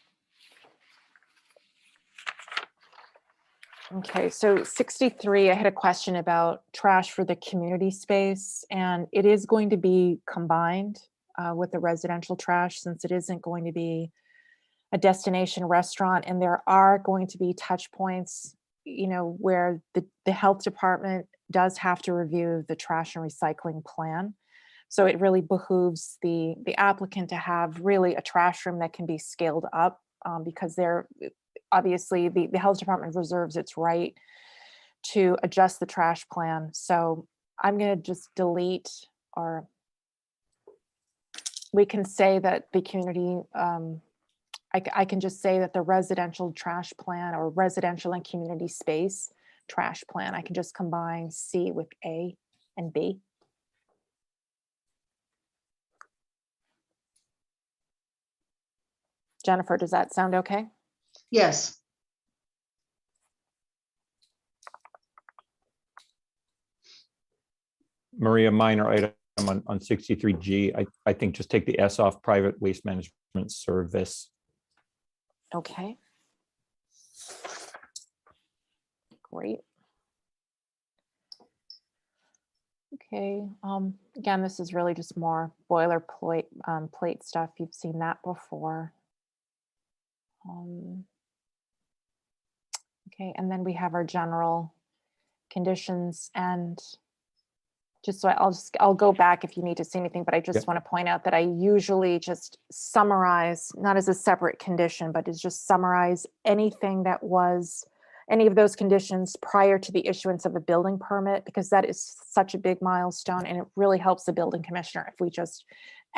Okay, so 63, I had a question about trash for the community space, and it is going to be combined with the residential trash, since it isn't going to be a destination restaurant, and there are going to be touch points, where the health department does have to review the trash and recycling plan. So it really behooves the applicant to have really a trash room that can be scaled up, because obviously the health department reserves its right to adjust the trash plan. So I'm going to just delete, or we can say that the community, I can just say that the residential trash plan, or residential and community space trash plan, I can just combine C with A and B. Jennifer, does that sound okay? Yes. Maria, minor item on 63G, I think just take the S off, private waste management service. Okay. Great. Okay, again, this is really just more boilerplate plate stuff. You've seen that before. Okay, and then we have our general conditions, and just so I'll go back if you need to see anything, but I just want to point out that I usually just summarize, not as a separate condition, but is just summarize anything that was any of those conditions prior to the issuance of a building permit, because that is such a big milestone, and it really helps the building commissioner if we just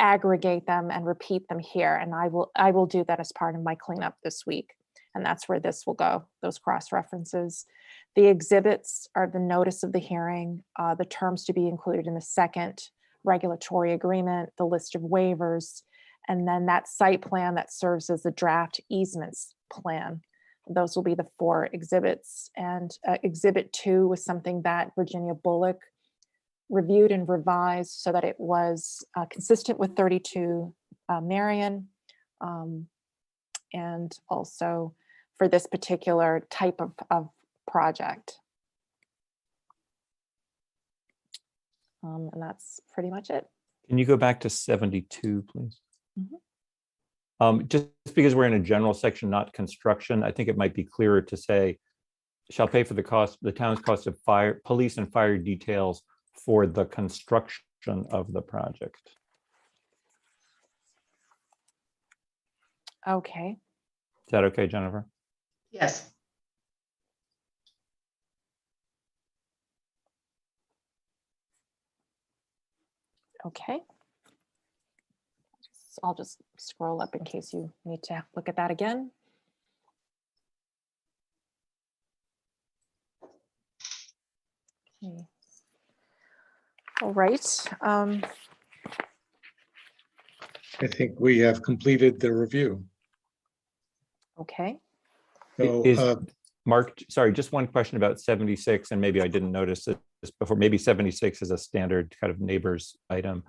aggregate them and repeat them here. And I will do that as part of my cleanup this week. And that's where this will go, those cross references. The exhibits are the notice of the hearing, the terms to be included in the second regulatory agreement, the list of waivers, and then that site plan that serves as a draft easements plan. Those will be the 4 exhibits. And exhibit 2 was something that Virginia Bullock reviewed and revised so that it was consistent with 32 Marion, and also for this particular type of project. And that's pretty much it. Can you go back to 72, please? Just because we're in a general section, not construction, I think it might be clearer to say, shall pay for the town's cost of police and fire details for the construction of the project. Okay. Is that okay, Jennifer? Yes. Okay. I'll just scroll up in case you need to look at that again. Okay. All right. I think we have completed the review. Okay. So, Is Mark, sorry, just one question about 76, and maybe I didn't notice this before. Maybe 76 is a standard kind of neighbors item.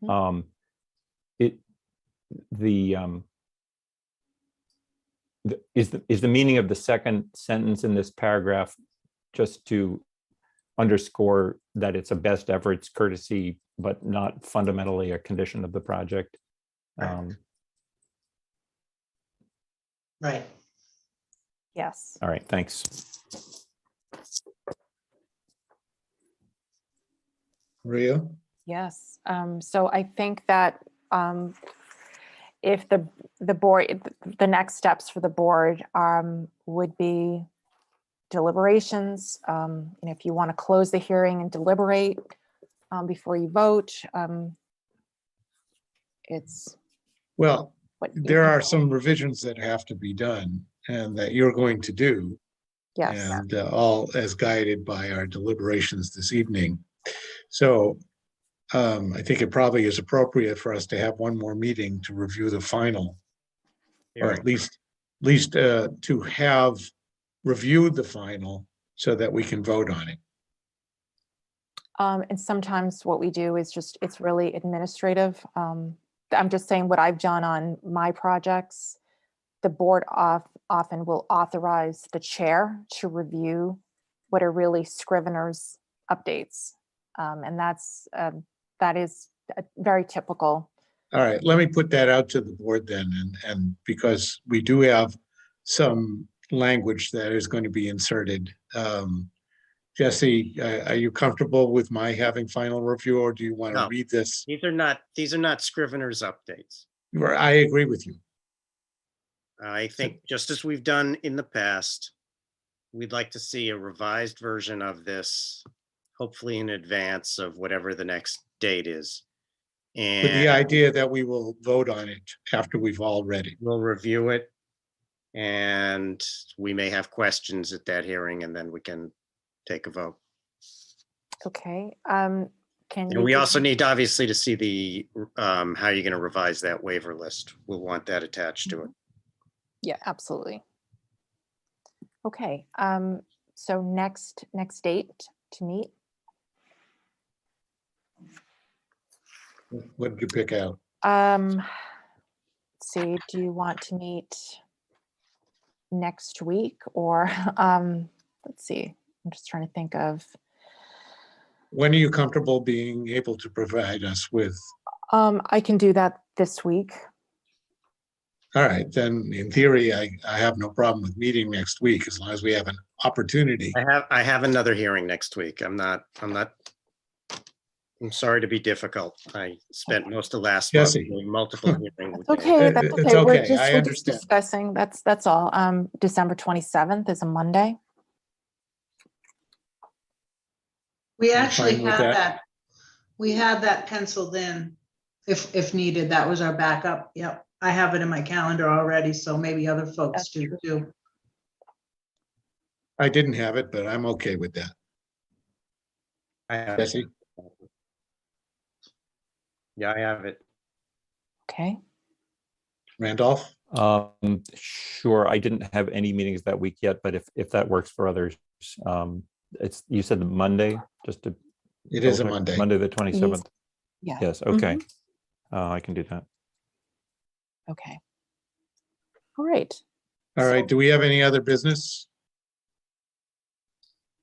Mhm. It is the meaning of the second sentence in this paragraph just to underscore that it's a best efforts courtesy, but not fundamentally a condition of the project? Right. Yes. All right, thanks. Maria? Yes, so I think that if the board, the next steps for the board would be deliberations. And if you want to close the hearing and deliberate before you vote, it's Well, what. you there can- are some revisions that have to be done and that you're going to do. Yes, And all as guided by our deliberations this evening. So I think it probably is appropriate for us to have one more meeting to review the final, or Hearing. at least to have reviewed the final so that we can vote on it. and sometimes what we do is just, it's really administrative. I'm just saying what I've done on my projects. The board often will authorize the chair to review what are really scrivener's updates. And that is very typical. All right, let me put that out to the board then, and because we do have some language that is going to be inserted. Jesse, are you comfortable with my having final review, or do you want to No. read this? These are not Scrivener's updates. I agree with you. I think just as we've done in the past, we'd like to see a revised version of this, hopefully in advance of whatever the next date is. With the And idea that we will vote on it after we've all read it. we'll review it. And we may have questions at that hearing, and then we can take a vote. Okay. Can And you we give also me- need obviously to see the, how you're gonna revise that waiver list. We'll want that attached to it. Yeah, absolutely. Okay. So next date to meet. What did you pick out? Let's see, do you want to meet next week or, let's see, I'm just trying to think of, When are you comfortable being able to provide us with? I can do that this week. All right, then in theory, I have no problem with meeting next week as long as we have an opportunity. I have another hearing next week. I'm sorry to be difficult. I spent most of last month Jesse. doing multiple hearings. That's okay, that's It's okay. We're okay, just, I we're just understand. discussing, that's all. December 27th is a Monday. We I'm actually fine with had that. that, we had that penciled in if needed. That was our backup. Yep. I have it in my calendar already, so maybe other folks That's do true. too. I didn't have it, but I'm okay with that. I have it. Jesse? Yeah, I have it. Okay, Randolph? Sure, I didn't have any meetings that week yet, but if that works for others, you said the Monday, just to. It is a double check, Monday. Monday, the 27th. yeah, Yes, okay. I can do that. okay. All right, All right, do we have any other business?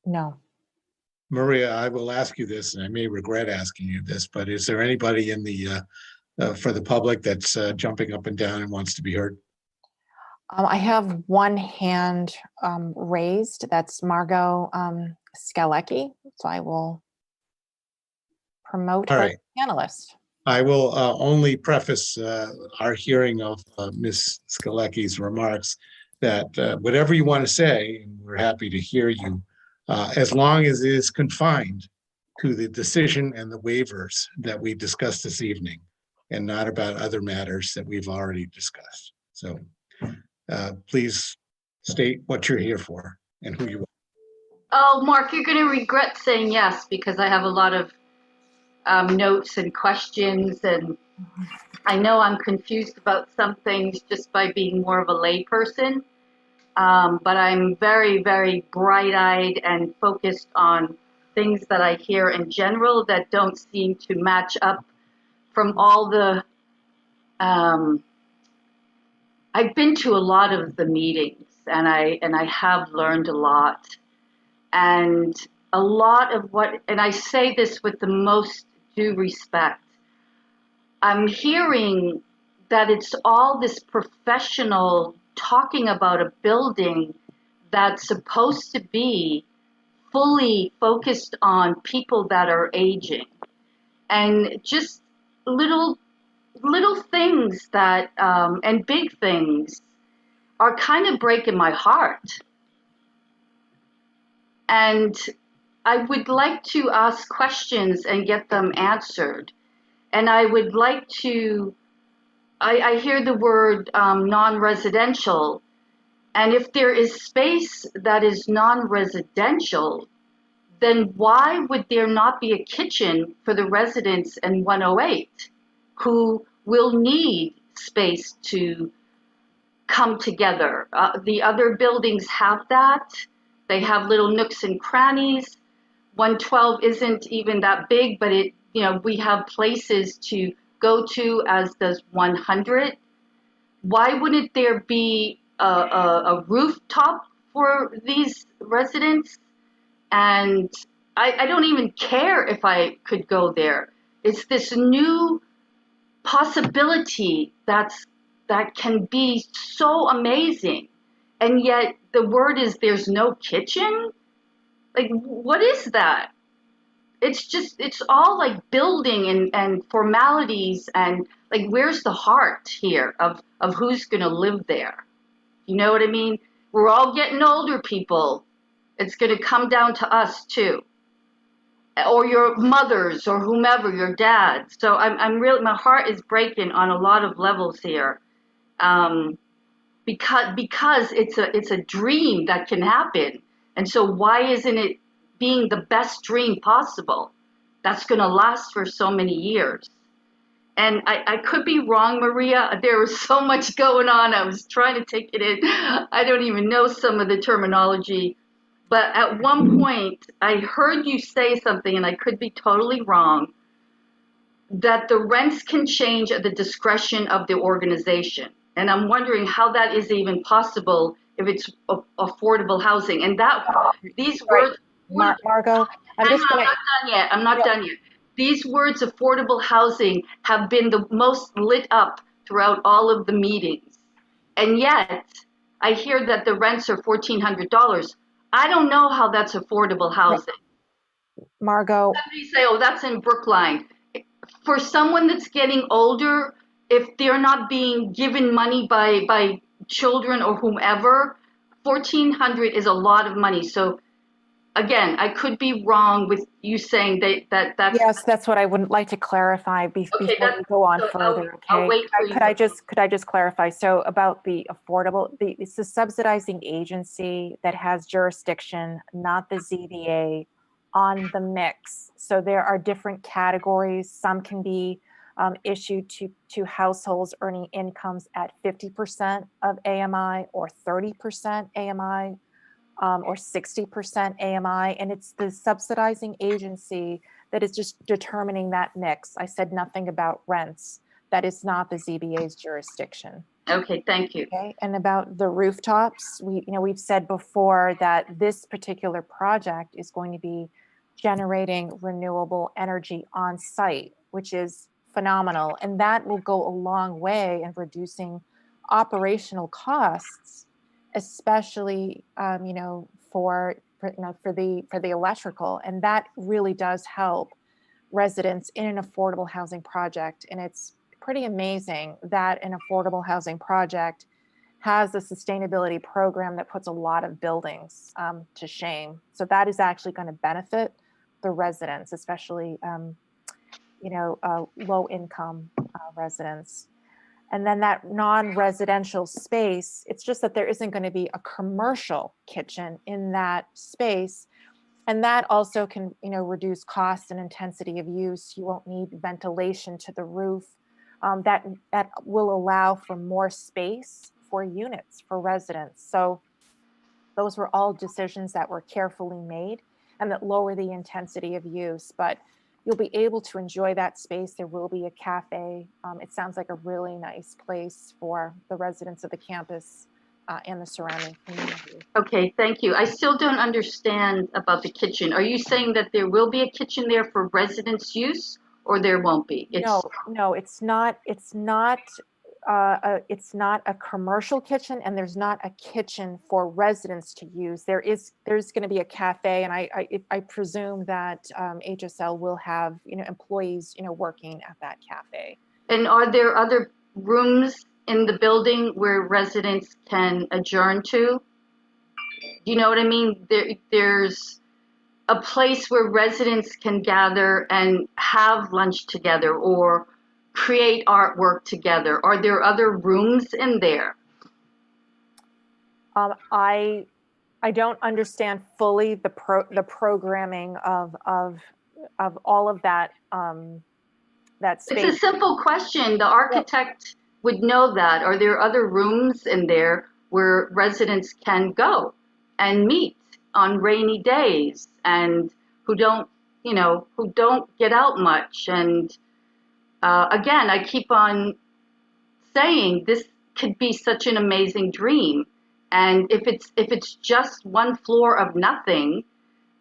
no. Maria, I will ask you this, and I may regret asking you this, but is there anybody in the, for the public that's jumping up and down and wants to be heard? I have one hand raised, that's Margot Skalecki, so I will promote All her right. panelist. I will only preface our hearing of Ms. Skalecki's remarks that whatever you want to say, and we're happy to hear you, as long as it is confined to the decision and the waivers that we discussed this evening and not about other matters that we've already discussed. So please state what you're here for and who you are. Oh, Mark, you're going to regret saying yes because I have a lot of notes and questions, and I know I'm confused about some things just by being more of a layperson. but I'm very, very bright-eyed and focused on things that I hear in general that don't seem to match up from all the, I've been to a lot of the meetings and I have learned a lot. And a lot of what, and I say this with the most due respect, I'm hearing that it's all this professional talking about a building that's supposed to be fully focused on people that are aging, and just little things that and big things are kind of breaking my heart. And I would like to ask questions and get them answered. And I would like to, I hear the word non-residential. And if there is space that is non-residential, then why would there not be a kitchen for the residents in 108 who will need space to come together? The other buildings have that. They have little nooks and crannies. 112 isn't even that big, but it, we have places to go to, as does 100. Why wouldn't there be a rooftop for these residents? And I don't even care if I could go there. It's this new possibility that can be so amazing. And yet the word is there's no kitchen? Like, what is that? It's all like building and formalities, and like, where's the heart here of who's gonna live there? You know what I mean? We're all getting older, people. It's gonna come down to us too. Or your mothers or whomever, your dads. So I'm really, my heart is breaking on a lot of levels here. Because it's a dream that can happen. And so why isn't it being the best dream possible that's going to last for so many years? And I could be wrong, Maria. There was so much going on. I was trying to take it in. I don't even know some of the terminology. But at one point, I heard you say something, and I could be totally wrong, that the rents can change at the discretion of the organization. And I'm wondering how that is even possible if it's affordable housing. And that these words, Margot, I'm hang just on, gonna, I'm not done yet. These words, affordable housing, have been the most lit up throughout all of the meetings. And yet, I hear that the rents are $1,400. I don't know how that's affordable housing. Margot, Somebody say, oh, that's in Brookline. For someone that's getting older, if they're not being given money by children or whomever, $1,400 is a lot of money. So again, I could be wrong with you saying that's yes, that's what I would like to clarify before we go on so further, I'll okay? wait for you. Could I just clarify? So about the affordable, it's the subsidizing agency that has jurisdiction, not the ZBA, on the mix. So there are different categories. Some can be issued to households earning incomes at 50% of AMI or 30% AMI. Or 60% AMI, and it's the subsidizing agency that is just determining that mix. I said nothing about rents. That is not the ZBA's jurisdiction. Okay, thank you. Okay, and about the rooftops, we've said before that this particular project is going to be generating renewable energy on site, which is phenomenal, and that will go a long way in reducing operational costs, especially for the electrical, and that really does help residents in an affordable housing project. And it's pretty amazing that an affordable housing project has a sustainability program that puts a lot of buildings to shame. So that is actually going to benefit the residents, especially low income residents. And then that non-residential space, it's just that there isn't going to be a commercial kitchen in that space. And that also can, reduce cost and intensity of use. You won't need ventilation to the roof. That will allow for more space for units for residents. So Those were all decisions that were carefully made and that lower the intensity of use, but you'll be able to enjoy that space. There will be a cafe. It sounds like a really nice place for the residents of the campus and the surrounding community. Okay, thank you. I still don't understand about the kitchen. Are you saying that there will be a kitchen there for residents' use, or there won't be? No, it's not. It's not a commercial kitchen, and there's not a kitchen for residents to use. There's going to be a cafe, and I presume that HSL will have employees working at that cafe. And are there other rooms in the building where residents can adjourn to? Do you know what I mean? There's a place where residents can gather and have lunch together or create artwork together. Are there other rooms in there? I don't understand fully the programming of all of that that space. It's a simple question. The architect would know that. Are there other rooms in there where residents can go and meet on rainy days and who don't get out much? And again, I keep on saying this could be such an amazing dream. And if it's just one floor of nothing,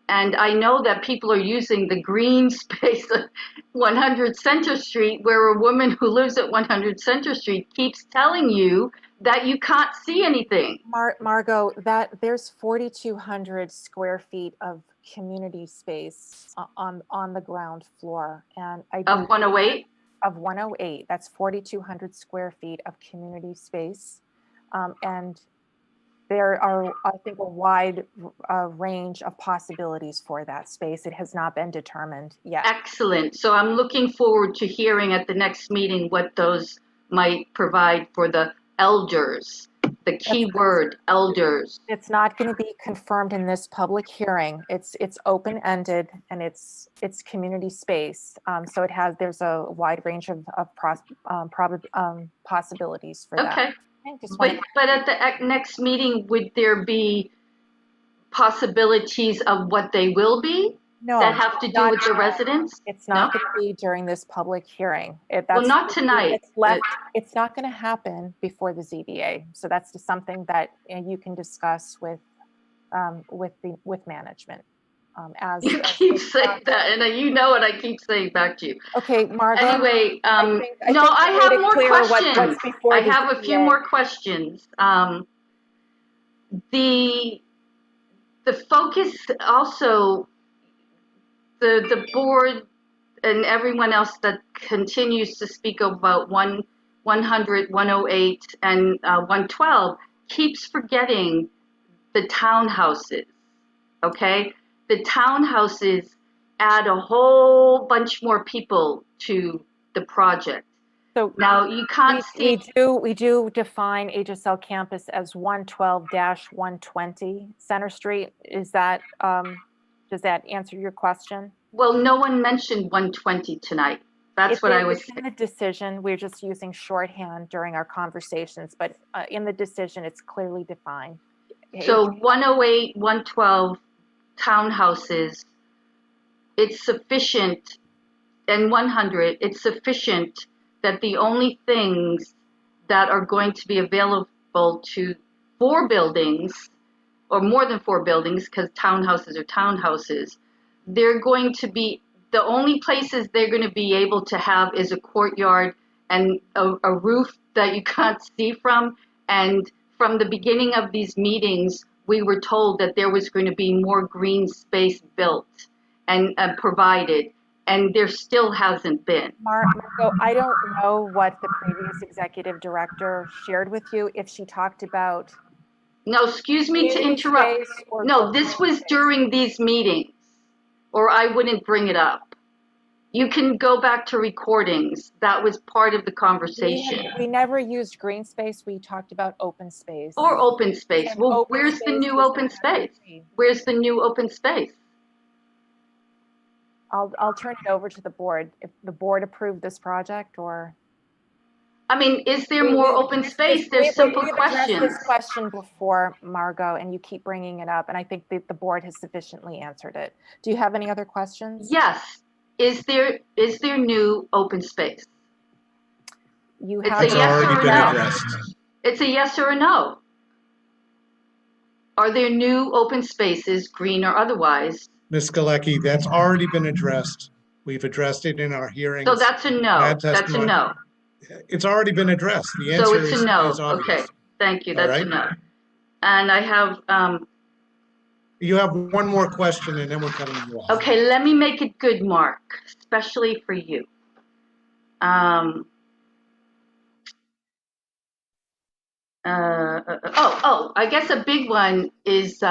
and I know that people are using the green space of 100 Center Street, where a woman who lives at 100 Center Street keeps telling you that you can't see anything. Margot, that there's 4,200 square feet of community space on the ground floor, and Of 108? Of 108, that's 4,200 square feet of community space, and there are, I think, a wide range of possibilities for that space. It has not been determined yet. Excellent. So I'm looking forward to hearing at the next meeting what those might provide for the elders. The key word, elders. It's not going to be confirmed in this public hearing. It's open-ended, and it's community space. So there's a wide range of possibilities for that. Okay. But at the next meeting, would there be possibilities of what they will be? No, that have to do with the residents? It's not going to be during this public hearing. Well, not tonight. It's not going to happen before the ZBA. So that's just something that you can discuss with management. As you keep saying that, and you know what I keep saying back to you. Okay, Margot. Anyway, I have more questions. I have a few more questions. The focus also, the board and everyone else that continues to speak about 100, 108, and 112 keeps forgetting the townhouses, okay? The townhouses add a whole bunch more people to the project. So now you can't see. We do define HSL campus as 112-120 Center Street. Is that, does that answer your question? Well, no one mentioned 120 tonight. That's what I was saying. In the decision, we're just using shorthand during our conversations, but in the decision, it's clearly defined. So 108, 112 townhouses, it's sufficient, and 100, it's sufficient that the only things that are going to be available to 4 buildings, or more than 4 buildings, because townhouses are townhouses, they're going to be, the only places they're going to be able to have is a courtyard and a roof that you can't see from. And from the beginning of these meetings, we were told that there was going to be more green space built and provided, and there still hasn't been. Margot, I don't know what the previous executive director shared with you, if she talked about. No, excuse me to interrupt. No, this was during these meetings, or I wouldn't bring it up. You can go back to recordings. That was part of the conversation. We never used green space. We talked about open space. Or open space. Well, where's the new open space? Where's the new open space? I'll turn it over to the board. If the board approved this project, or. I mean, is there We- more we've open addressed space? this- There's simple we've addressed questions. this question before, Margot, and you keep bringing it up, and I think that the board has sufficiently answered it. Do you have any other questions? Yes. Is there new open space? You It's have a It's yes already or a been no. addressed. It's a yes or a no. Are there new open spaces, green or otherwise? Ms. Galecki, that's already been addressed. We've addressed it in our hearings. So that's a no. Had That's a testimony. no. It's already been addressed. The So answer it's a no. is obvious. Okay. Thank you. All That's a right. no. And I have, You have one more question and then we're cutting you off. okay, let me make it good, Mark, especially for you. I guess a big one is,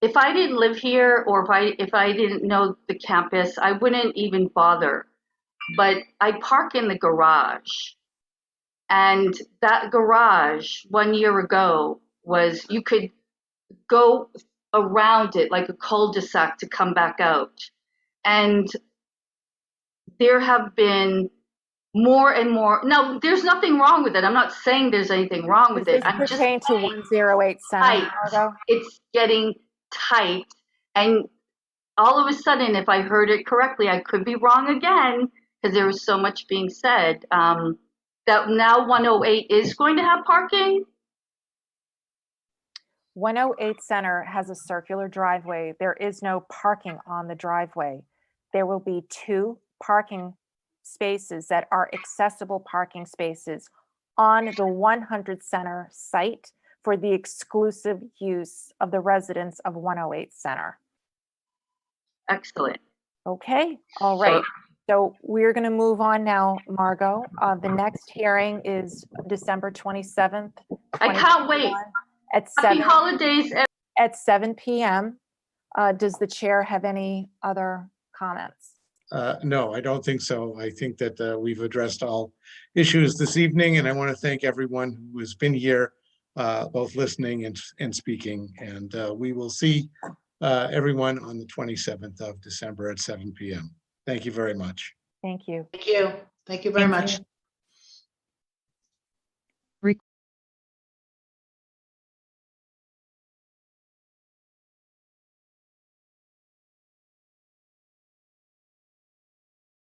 if I didn't live here or if I didn't know the campus, I wouldn't even bother. But I park in the garage. And that garage 1 year ago was, you could go around it like a cul-de-sac to come back out. And there have been more and more. No, there's nothing wrong with it. I'm not saying there's anything wrong with Does it. this I'm just pertain to saying 108 Center, tight. Margot? It's getting tight. And all of a sudden, if I heard it correctly, I could be wrong again, because there was so much being said, that now 108 is going to have parking. 108 Center has a circular driveway. There is no parking on the driveway. There will be 2 parking spaces that are accessible parking spaces on the 100 Center site for the exclusive use of the residents of 108 Center. Excellent. Okay, all right. So we're going to move on now, Margot. The next hearing is December 27th. I can't wait. 2021 At Happy 7, holidays. at 7 p.m. Does the chair have any other comments? No, I don't think so. I think that we've addressed all issues this evening, and I want to thank everyone who has been here, both listening and speaking. And we will see everyone on the 27th of December at 7 p.m. Thank you very much. Thank you. Thank you. Thank you very Thank much. you.